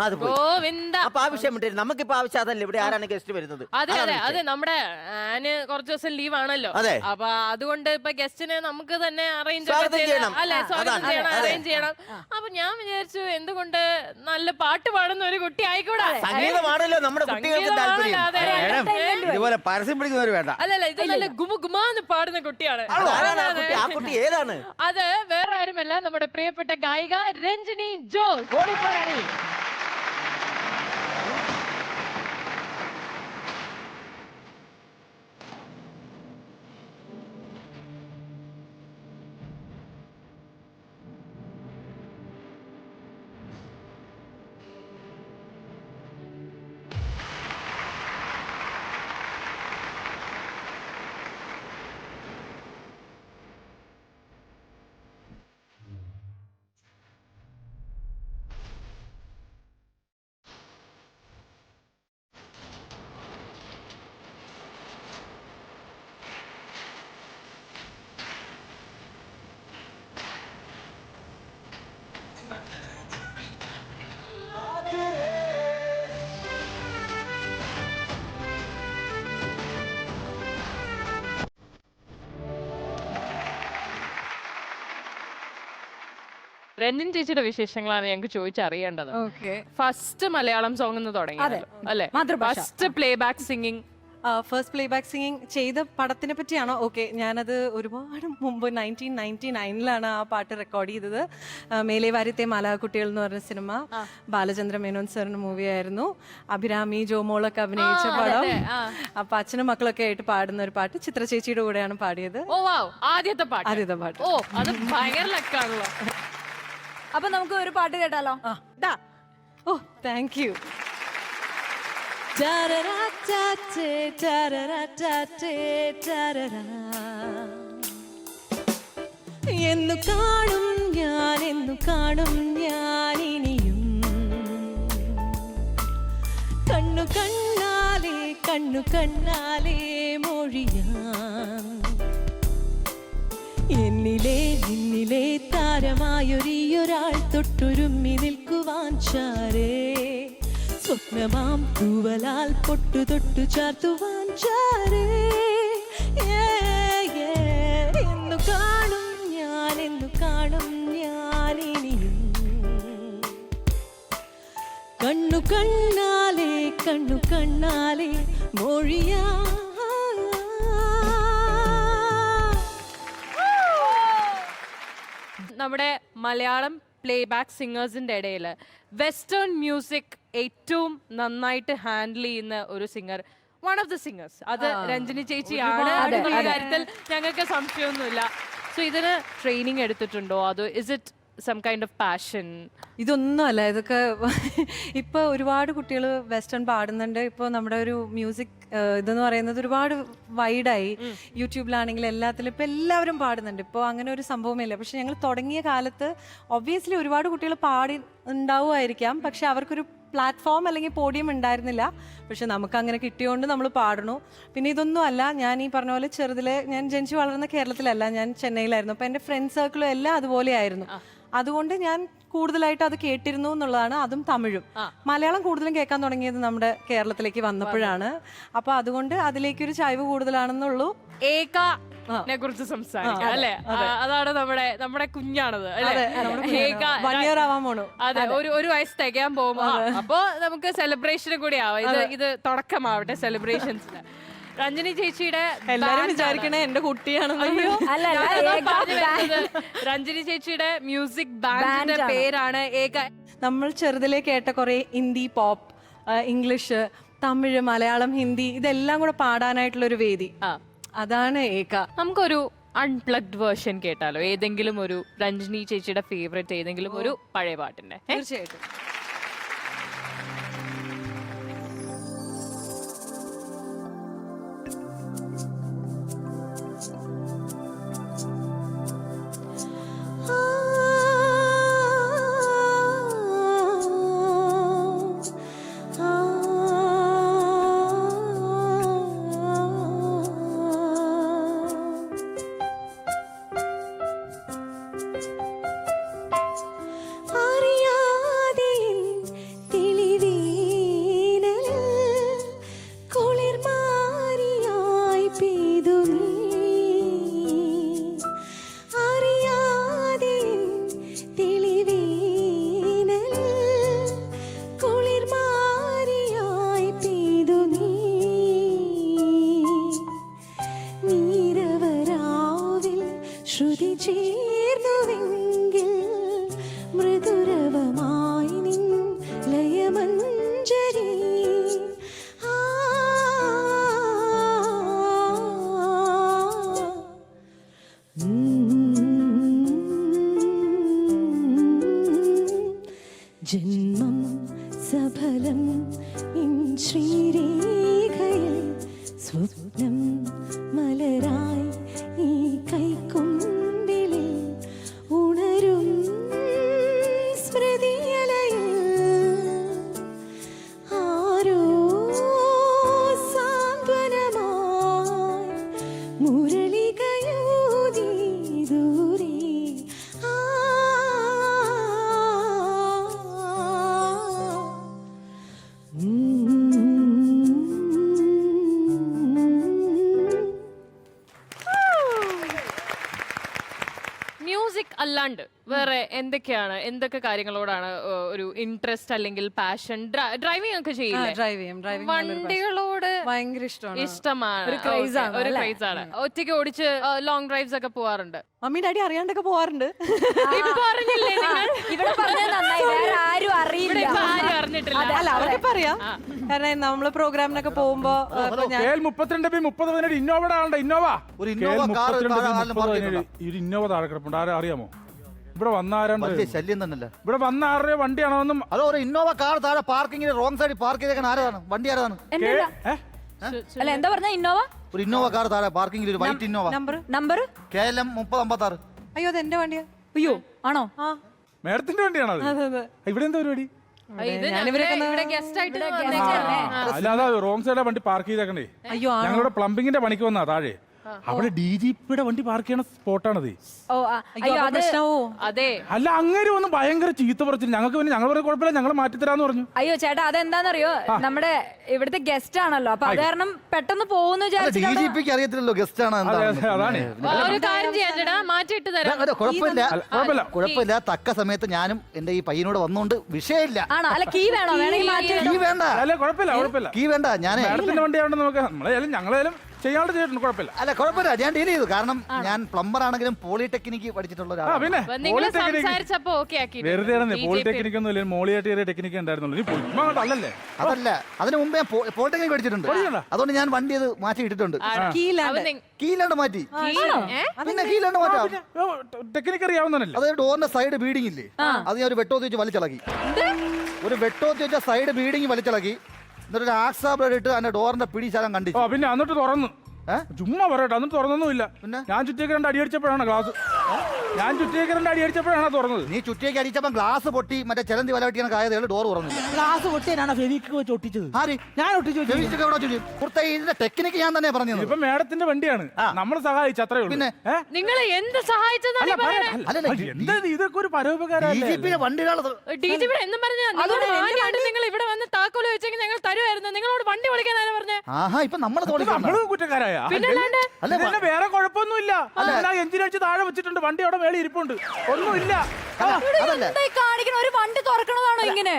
അത് പോയി. ഗോവിന്ദ. അപ്പൊ ആവശ്യം വിട്ടിരുന്നു. നമുക്കിപ്പോ ആവശ്യം അതല്ലേ. ഇവിടെ ആരാണ് ഗസ്റ്റ് വരുന്നത്? അതെ അതെ അതെ, നമ്മുടെ ആന് കുറച്ച് ദിവസം ലീവ് ആണല്ലോ. അതെ. അപ്പൊ അതുകൊണ്ട് ഇപ്പൊ ഗസ്റ്റിനെ നമുക്ക് തന്നെ അറേഞ്ച് ചെയ്യണം. അല്ലെ, സ്വാഗതം ചെയ്യണം, അറേഞ്ച് ചെയ്യണം. അപ്പൊ ഞാൻ വിചാരിച്ചു എന്തുകൊണ്ട് നല്ല പാട്ട് പാടുന്ന ഒരു കുട്ടി ആയിക്കൂടാ. സംഗീതമാണല്ലോ നമ്മുടെ കുട്ടികൾക്ക് താല്പര്യം. ഇതുപോലെ പരസ്യം പിടിക്കുന്നവർ വേണ്ട. അല്ലല്ല, ഇത് നല്ല ഗുമുഗുമാന്ന് പാടുന്ന കുട്ടിയാണ്. ആ കുട്ടി ഏതാണ്? അത് വേറെ ആരുമല്ല, നമ്മുടെ പ്രിയപ്പെട്ട ഗായിക രഞ്ജിനി ജോസ്. രഞ്ജിൻ ചേച്ചിയുടെ വിശേഷങ്ങളാണ് ഞങ്ങൾക്ക് ചോദിച്ചറിയേണ്ടത്. ഫസ്റ്റ് മലയാളം സോങ് എന്ന് തുടങ്ങി അല്ലെ? First play back singing. First play back singing ചെയ്ത പടത്തിനെ പറ്റിയാണോ? ഓക്കെ, ഞാനത് ഒരുപാട് മുമ്പ് 1999 ആ പാട്ട് റെക്കോർഡ് ചെയ്തത്. മേലെ വാര്യത്തെ മാലാകുട്ടികൾ എന്ന് പറഞ്ഞ സിനിമ ബാലചന്ദ്ര മേനോൻ സാറിന്റെ മൂവി ആയിരുന്നു. അഭിരാമി ജോമോളൊക്കെ അഭിനയിച്ച പടം. അപ്പൊ അച്ഛനും മക്കളൊക്കെ ആയിട്ട് പാടുന്ന ഒരു പാട്ട് ചിത്ര ചേച്ചിയുടെ കൂടെയാണ് പാടിയത്. ഓ വാവ്, ആദ്യത്തെ പാട്ട്. ഓ, അത് ഭയങ്കര ലക്കാണല്ലോ. അപ്പൊ നമുക്ക് ഒരു പാട്ട് കേട്ടാലോ? ഓ, താങ്ക് യു. എന്നു കാണും ഞാൻ, എന്നു കാണും ഞാൻ ഇനിയും. കണ്ണു കണ്ണാലേ, കണ്ണു കണ്ണാലേ മൊഴിയാൻ. എന്നിലെ നിന്നിലെ താരമായൊരിയൊരാൾ തൊട്ടുരുമ്മി നിൽക്കുവാൻ ചാരേ. സ്വപ്നമാം തൂവലാൽ പൊട്ടു തൊട്ടു ചാർത്തുവാൻ ചാരേ. എന്നു കാണും ഞാൻ, എന്നു കാണും ഞാൻ ഇനിയും. കണ്ണു കണ്ണാലേ, കണ്ണു കണ്ണാലേ മൊഴിയാ. നമ്മുടെ മലയാളം പ്ലേ ബാക്ക് സിംഗേഴ്സിന്റെ ഇടയിൽ വെസ്റ്റേൺ മ്യൂസിക് ഏറ്റവും നന്നായിട്ട് ഹാൻഡിൽ ചെയ്യുന്ന ഒരു singer, one of the singers, അത് രഞ്ജിനി ചേച്ചിയാണ്. ഈ കാര്യത്തിൽ ഞങ്ങൾക്ക് സംശയമൊന്നുമില്ല. സോ ഇതിന് ട്രെയിനിങ് എടുത്തിട്ടുണ്ടോ, അതോ is it some kind of passion? ഇതൊന്നുമല്ല, ഇതൊക്കെ ഇപ്പോൾ ഒരുപാട് കുട്ടികൾ വെസ്റ്റേൺ പാടുന്നുണ്ട്. ഇപ്പോൾ നമ്മുടെ ഒരു മ്യൂസിക് ഇതെന്ന് പറയുന്നത് ഒരുപാട് വൈഡായി. യൂട്യൂബിലാണെങ്കിലും എല്ലാത്തിലും ഇപ്പോൾ എല്ലാവരും പാടുന്നുണ്ട്. ഇപ്പോൾ അങ്ങനെ ഒരു സംഭവമില്ല. പക്ഷെ ഞങ്ങൾ തുടങ്ങിയ കാലത്ത് ഒബ്വിയസ്ലി ഒരുപാട് കുട്ടികൾ പാടി ഉണ്ടാവുമായിരിക്കാം, പക്ഷെ അവർക്കൊരു പ്ലാറ്റ്ഫോം അല്ലെങ്കിൽ പോഡിയം ഉണ്ടായിരുന്നില്ല. പക്ഷെ നമുക്ക് അങ്ങനെ കിട്ടിയോണ്ട് നമ്മൾ പാടണു. പിന്നെ ഇതൊന്നും അല്ല, ഞാൻ ഈ പറഞ്ഞ പോലെ ചെറുതിലെ ഞാൻ ജനിച്ചു വളർന്ന കേരളത്തിലല്ല, ഞാൻ ചെന്നൈയിലായിരുന്നു. അപ്പോൾ എൻ്റെ ഫ്രണ്ട് സർക്കിളും എല്ലാം അതുപോലെയായിരുന്നു. അതുകൊണ്ട് ഞാൻ കൂടുതലായിട്ട് അത് കേട്ടിരുന്നു എന്നുള്ളതാണ്. അതും തമിഴും. മലയാളം കൂടുതലും കേൾക്കാൻ തുടങ്ങിയത് നമ്മുടെ കേരളത്തിലേക്ക് വന്നപ്പോഴാണ്. അപ്പൊ അതുകൊണ്ട് അതിലേക്കൊരു ചായ്വ് കൂടുതലാണെന്നുള്ളൂ. ഏകനെ കുറിച്ച് സംസാരിക്കാം അല്ലെ? അതാണ് നമ്മുടെ കുഞ്ഞാണത് അല്ലെ? അതെ, ഒരു വയസ്സ് തികയാൻ പോകുമ്പോ അപ്പൊ നമുക്ക് സെലിബ്രേഷനും കൂടി ആവാം. ഇത് തുടക്കമാവട്ടെ സെലിബ്രേഷൻസിന്. രഞ്ജിനി ചേച്ചിയുടെ എല്ലാരും വിചാരിക്കണേ എന്റെ കുട്ടിയാണെന്ന്. രഞ്ജിനി ചേച്ചിയുടെ മ്യൂസിക് ബാൻഡിന്റെ പേരാണ് ഏക. നമ്മൾ ചെറുതിലേ കേട്ട കുറെ ഹിന്ദി പോപ്പ്, ഇംഗ്ലീഷ്, തമിഴ്, മലയാളം, ഹിന്ദി ഇതെല്ലാം കൂടെ പാടാനായിട്ടുള്ള ഒരു വേദി, അതാണ് ഏക. നമുക്കൊരു അൺപ്ലഗ്ഡ് വേർഷൻ കേട്ടാലോ? ഏതെങ്കിലും ഒരു രഞ്ജിനി ചേച്ചിയുടെ ഫേവറേറ്റ് ഏതെങ്കിലും ഒരു പഴയ പാട്ടിന്റെ. തീർച്ചയായിട്ടും. ശ്രുതി ചേർന്നുവെങ്കിൽ മൃദുരവമായി നിൻ ലയമഞ്ജരി ജന്മം സഫലം ഇൻ ശ്രീരേഖയിൽ സ്വപ്നം മലരായി ഈ കൈക്കൊമ്പിളിൽ ഉണരും സ്മൃതിയലയിൽ ആരോ സാന്ത്വനമായി മുരളികയൂതി ദൂരെ മ്യൂസിക് അല്ലാണ്ട് വേറെ എന്തൊക്കെ കാര്യങ്ങളോടാണ് ഒരു ഇൻട്രസ്റ്റ് അല്ലെങ്കിൽ പാഷൻ? ഡ്രൈവിംഗ് ഒക്കെ ചെയ്യില്ലേ? ഡ്രൈവ് ചെയ്യും. വണ്ടികളോട് ഭയങ്കര ഇഷ്ടമാണ്. ഒരു craze ആണ് ഒരു അല്ലേ? ക്രൈസ് ആണ്. ഒറ്റയ്ക്ക് ഓടിച്ച് ലോങ് ഡ്രൈവ്സ് ഒക്കെ പോവാറുണ്ട്. മമ്മി ഡാഡി അറിയാണ്ടൊക്കെ പോവാറുണ്ട്. ഇപ്പൊ അറിഞ്ഞില്ലേ നിങ്ങൾ? ഇവിടെ പറഞ്ഞത് നന്നായി, വേറെ ആരും ഇവിടെ അറിയില്ല. ഇപ്പൊ ആരും അറിഞ്ഞിട്ടില്ല. അല്ല അവർക്ക് പറയാം. കാരണം നമ്മള് പ്രോഗ്രാമിനൊക്കെ പോകുമ്പോ ഇന്നോവ ഒരു ഇന്നോവ കാർ ഒരു ഇന്നോവ താഴെ കിടപ്പുണ്ട്. ആരാ അറിയാമോ? ഇവിടെ വന്ന ആരാണ്ട് ശല്യം തന്നെയല്ല. ഇവിടെ വന്ന ആരുടെ വണ്ടിയാണോന്നും. അതോ ഒരു ഇന്നോവ കാർ താഴെ പാർക്കിങ്ങിന് റോങ് സൈഡിൽ പാർക്ക് ചെയ്തേക്കാൻ ആരാണ്? വണ്ടി ആരാണ്? അല്ല എന്താ പറഞ്ഞ ഇന്നോവ? ഒരു ഇന്നോവ കാർ താഴെ പാർക്കിങ്ങിൽ ഒരു വൈറ്റ് ഇന്നോവ നമ്പർ KLM 3056. അയ്യോ അത് എന്റെ വണ്ടിയാ. അയ്യോ ആണോ? മേഡത്തിന്റെ വണ്ടിയാണോ അത്? ഇവിടെ എന്താ പരിപാടി? ഇവിടെ ഗസ്റ്റ് ആയിട്ട് അല്ലാതെ റോങ് സൈഡിലെ വണ്ടി പാർക്ക് ചെയ്തേക്കണേ. അയ്യോ ഞങ്ങളുടെ പ്ലംബിങ്ങിന്റെ പണിക്ക് വന്നാ താഴെ. അവിടെ DGPയുടെ വണ്ടി പാർക്ക് ചെയ്യണ സ്പോട്ടാണത്. ഓ അയ്യോ അത് അതെ. അല്ല അങ്ങനെ ഒന്നും ഭയങ്കര ചീത്ത പറിച്ചു. ഞങ്ങൾക്ക് പിന്നെ ഞങ്ങൾ പറഞ്ഞ കുഴപ്പമില്ല, ഞങ്ങൾ മാറ്റിത്തരാന്ന് പറഞ്ഞു. അയ്യോ ചേട്ടാ അതെന്താന്നറിയോ, നമ്മുടെ ഇവിടുത്തെ ഗസ്റ്റ് ആണല്ലോ, അപ്പൊ അത് കാരണം പെട്ടെന്ന് പോകുന്നു DGPക്ക് അറിയത്തില്ലല്ലോ ഗസ്റ്റ് ആണ്. അതാണ് ഒരു കാര്യം ചെയ്യാൻ മാറ്റിയിട്ട് തരാം. കുഴപ്പമില്ല. തക്ക സമയത്ത് ഞാനും എന്റെ ഈ പയ്യനോട് വന്നോണ്ട് വിഷയമില്ല. ആണോ? അല്ല കീ വേണോ? വേണമെങ്കിൽ മാറ്റി. കീ വേണ്ട. അല്ല കുഴപ്പമില്ല. കീ വേണ്ട. ഞാൻ മേഡത്തിന്റെ വണ്ടിയാവണ്ട നമുക്ക്. നമ്മളായാലും ഞങ്ങളായാലും ചെയ്യാണ്ട് ചെയ്തിട്ടുണ്ട്. കുഴപ്പമില്ല. അല്ല കുഴപ്പമില്ല, ഞാൻ ഡീൽ ചെയ്തു. കാരണം ഞാൻ പ്ലംബർ ആണെങ്കിലും പോളിടെക്നിക്ക് പഠിച്ചിട്ടുള്ള ഒരാളാണ്. പിന്നെ നിങ്ങൾ സംസാരിച്ചപ്പോ ഓക്കെ ആക്കി. വെറുതെ പോളിടെക്നിക് ഒന്നും ഇല്ല, മോളിയായിട്ട് ടെക്നിക്ക് ഉണ്ടായിരുന്നുള്ളൂ. നീ അല്ലല്ലേ? അതല്ല, അതിന് മുമ്പേ പോളിടെക്നിക് പഠിച്ചിട്ടുണ്ട്. അതുകൊണ്ട് ഞാൻ വണ്ടി അത് മാറ്റി ഇട്ടിട്ടുണ്ട്. കീലാണ്ട് മാറ്റി. പിന്നെ കീലാണ്ട് മാറ്റാം. ടെക്നിക്ക് അറിയാവുന്നതല്ലേ? അത് ഡോറിന്റെ സൈഡ് ബീഡിംഗ് ഇല്ലേ, അത് ഞാൻ ഒരു വെട്ടോത്തി വെച്ച് വലിച്ചിളക്കി. ഒരു വെട്ടോത്തി വെച്ച സൈഡ് ബീഡിംഗ് വലിച്ചിളക്കി. എന്നിട്ട് ആക്സാ ബ്ലേഡ് ഇട്ട് അതിന്റെ ഡോറിന്റെ പിടി ശാലം കണ്ടിച്ചു. പിന്നെ എന്നിട്ട് തുറന്നു. ചുമ്മാ പറയട്ടെ, എന്നിട്ട് തുറന്നൊന്നുമില്ല. പിന്നെ ഞാൻ ചുറ്റിയേക്ക് 2 അടി അടിച്ചപ്പോഴാണ് ഗ്ലാസ്. ഞാൻ ചുറ്റിയേക്ക് 2 അടി അടിച്ചപ്പോഴാണ് തുറന്നത്. നീ ചുറ്റിയേക്ക് അടിച്ചപ്പോൾ ഗ്ലാസ് പൊട്ടി മറ്റേ ചിലന്തി വല വെട്ടിയാണ് കായതേ ഡോർ തുറന്നു. ഗ്ലാസ് പൊട്ടിയാണ് ഫെവിക്വിക്ക് വെച്ച് ഒട്ടിച്ചത്. ആര്? ഞാൻ ഒട്ടിച്ചു. ഇതിന്റെ ടെക്നിക്ക് ഞാൻ തന്നെ പറഞ്ഞത്. ഇപ്പൊ മേഡത്തിന്റെ വണ്ടിയാണ്, നമ്മൾ സഹായിച്ചു അത്രേ ഉള്ളൂ. പിന്നെ നിങ്ങൾ എന്ത് സഹായിച്ചതാണ് എന്താ ഇതൊക്കെ ഒരു പരോപകാരമല്ലേ? DGP എന്നും പറഞ്ഞാൽ നിങ്ങൾ ഇവിടെ വന്ന് താക്കോല് വെച്ചെങ്കിൽ ഞങ്ങൾ തരുമായിരുന്നു. നിങ്ങളോട് വണ്ടി വിളിക്കാനാണ് പറഞ്ഞത്. ആഹാ, ഇപ്പൊ നമ്മള് കുറ്റക്കാരായ വേറെ കുഴപ്പമൊന്നുമില്ല. എഞ്ചിൻ അടിച്ച് താഴെ വെച്ചിട്ടുണ്ട്, വണ്ടി അവിടെ മേളിൽ ഇരിപ്പുണ്ട്, ഒന്നുമില്ല. കാണിക്കണ ഒരു വണ്ടി തുറക്കണതാണോ ഇങ്ങനെ?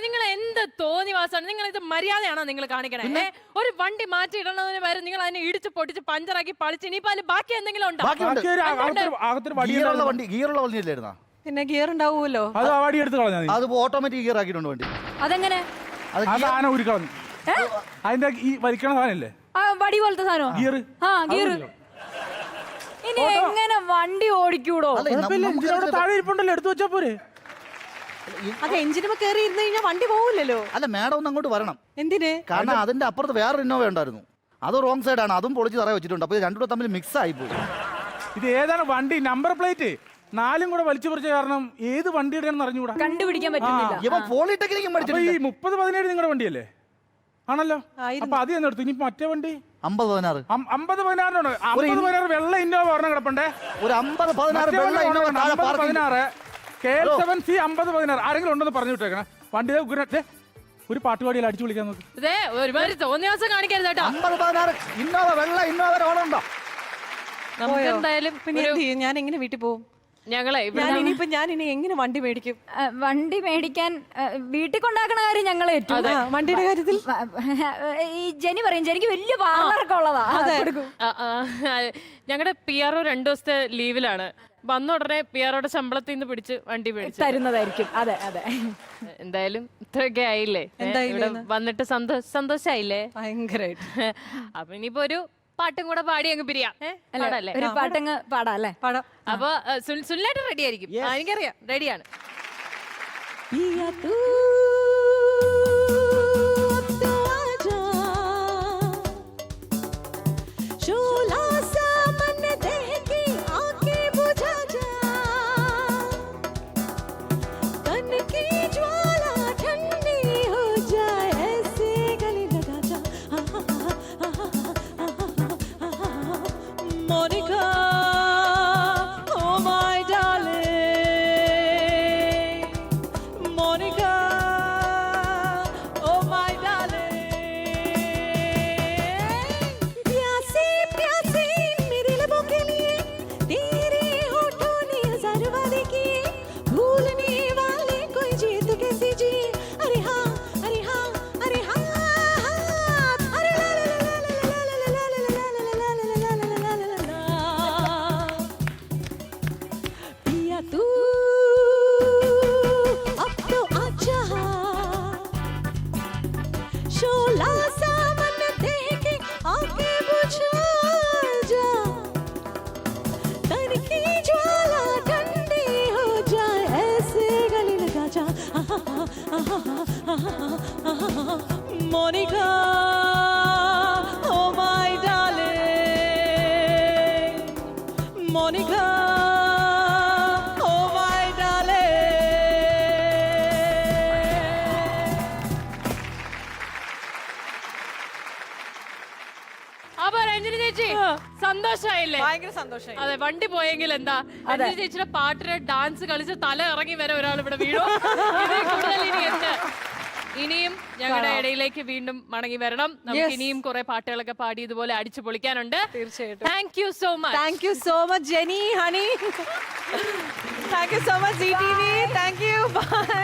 നിങ്ങൾ എന്ത് തോന്നിവാസാണ്? നിങ്ങൾ ഇത് മര്യാദയാണോ നിങ്ങൾ കാണിക്കണേ? ഒരു വണ്ടി മാറ്റി ഇടണതിന് വരെ നിങ്ങൾ അതിനെ ഇടിച്ച് പൊട്ടിച്ച് പഞ്ചറാക്കി പളിച്ച് ഇനിയിപ്പോ അതിൽ ബാക്കി എന്തെങ്കിലും ഉണ്ടോ? ഗിയറുള്ള വണ്ടിയില്ലായിരുന്നാ? പിന്നെ ഗിയർ ഉണ്ടാവുമല്ലോ. അത് വടി എടുത്ത് കളഞ്ഞാൽ അത് ഓട്ടോമാറ്റിക് ഗിയർ ആക്കിയിട്ടുണ്ട് വണ്ടി. അതെങ്ങനെ? സാധനം ഊരി കളഞ്ഞു. അതിന്റെ ഈ വലിക്കണ സാധനല്ലേ, വടി പോലത്തെ സാധനം. ഗിയർ. ഗിയർ. ഇനി എങ്ങനെ വണ്ടി ഓടിക്കൂടോ? താഴെ ഇരിപ്പുണ്ടല്ലോ, എടുത്തു വെച്ചാ പോരെ. അത് എഞ്ചിനുമ കയറി ഇരുന്ന് കഴിഞ്ഞാൽ വണ്ടി പോവില്ലല്ലോ. അല്ല, മാഡം ഒന്ന് അങ്ങോട്ട് വരണം. എന്തിന്? കാരണം അതിന്റെ അപ്പുറത്ത് വേറൊരു ഇന്നോവ ഉണ്ടായിരുന്നു, അത് റോങ് സൈഡാണ്, അതും പൊളിച്ച് തറ വെച്ചിട്ടുണ്ട്. അപ്പൊ രണ്ടുകൂടെ തമ്മിൽ മിക്സ് ആയി പോയി. ഇത് ഏതാണ് വണ്ടി? നമ്പർ പ്ലേറ്റ് 4 കൂടെ വലിച്ചു പറിച്ച കാരണം ഏത് വണ്ടിയുടെയാണെന്ന് അറിഞ്ഞുകൂടാ, കണ്ടുപിടിക്കാൻ പറ്റുന്നില്ല. പോളിടെക്നിക്കും പഠിച്ചിട്ടുണ്ട്. ഈ 3017 നിങ്ങളുടെ വണ്ടിയല്ലേ? ആണല്ലോ. അപ്പൊ അത് എന്നെടുത്തു. ഇനി മറ്റേ വണ്ടി 5016 5016 5016 വെള്ള ഇന്നോവ ഒരെണ്ണം കിടപ്പുണ്ടേ. ഒരു 5016 KL7C 5016 ആരെങ്കിലും ഉണ്ടെന്ന് പറഞ്ഞു വിട്ടേക്കണേ. വണ്ടി ഒരു പാട്ടുപാടിയിൽ അടിച്ചു വിളിക്കാൻ നോക്കി. ഒരുമാതിരി തോന്നിയാസം കാണിക്കരുത് കേട്ടോ. 5016 ഇന്നോവ വെള്ള ഇന്നോവ ഓളുണ്ടോ? നമുക്ക് എന്തായാലും പിന്നെ ഞാൻ എങ്ങനെ വീട്ടിൽ പോകും? ഞങ്ങളെ ഞാൻ ഇനി എങ്ങനെ വണ്ടി മേടിക്കും? വണ്ടി മേടിക്കാൻ വീട്ടിൽ കൊണ്ടാക്കണ കാര്യം ഞങ്ങൾ ഏറ്റു. വണ്ടിയുടെ കാര്യത്തിൽ ഈ ജെനി പറയും, ജെനിക്ക് വലിയ പാർലറൊക്കെ ഉള്ളതാ. ഞങ്ങളുടെ PRO 2 ദിവസത്തെ ലീവിലാണ്. വന്ന ഉടനെ PROയുടെ ശമ്പളത്തിൽ നിന്ന് പിടിച്ച് വണ്ടി മേടിച്ചു തരുന്നതായിരിക്കും. അതെ അതെ. എന്തായാലും ഇത്രയൊക്കെ ആയില്ലേ, ഇവിടെ വന്നിട്ട് സന്തോഷായില്ലേ? ഭയങ്കരമായിട്ട്. അപ്പൊ ഇനിയിപ്പോ ഒരു പാട്ടും കൂടെ പാടി അങ്ങ് പിരിയാം. ഒരു പാട്ടങ്ങ് പാടാം അല്ലേ? പാടാം. അപ്പൊ സുനിലായിട്ട് റെഡി ആയിരിക്കും. എനിക്കറിയാം, റെഡിയാണ്. Monica, oh my darling, Monica, oh my darling. അപ്പൊ രഞ്ജിനി ചേച്ചി സന്തോഷായില്ലേ? ഭയങ്കര സന്തോഷമായി. അതെ, വണ്ടി പോയെങ്കിൽ എന്താ, രഞ്ജിനി ചേച്ചിയുടെ പാട്ടിന് ഡാൻസ് കളിച്ച് തല ഇറങ്ങി വരെ ഒരാൾ ഇവിടെ വീണു. ഇതിൽ കൂടുതൽ ഇനി എന്ത്? ഇനിയും ഞങ്ങളുടെ ഇടയിലേക്ക് വീണ്ടും മടങ്ങി വരണം. നമുക്ക് ഇനിയും കുറെ പാട്ടുകളൊക്കെ പാടി ഇതുപോലെ അടിച്ചു പൊളിക്കാനുണ്ട്. തീർച്ചയായിട്ടും. Thank you so much. Thank you so much Jenny, Honey. Thank you so much ZTV. Thank you. By.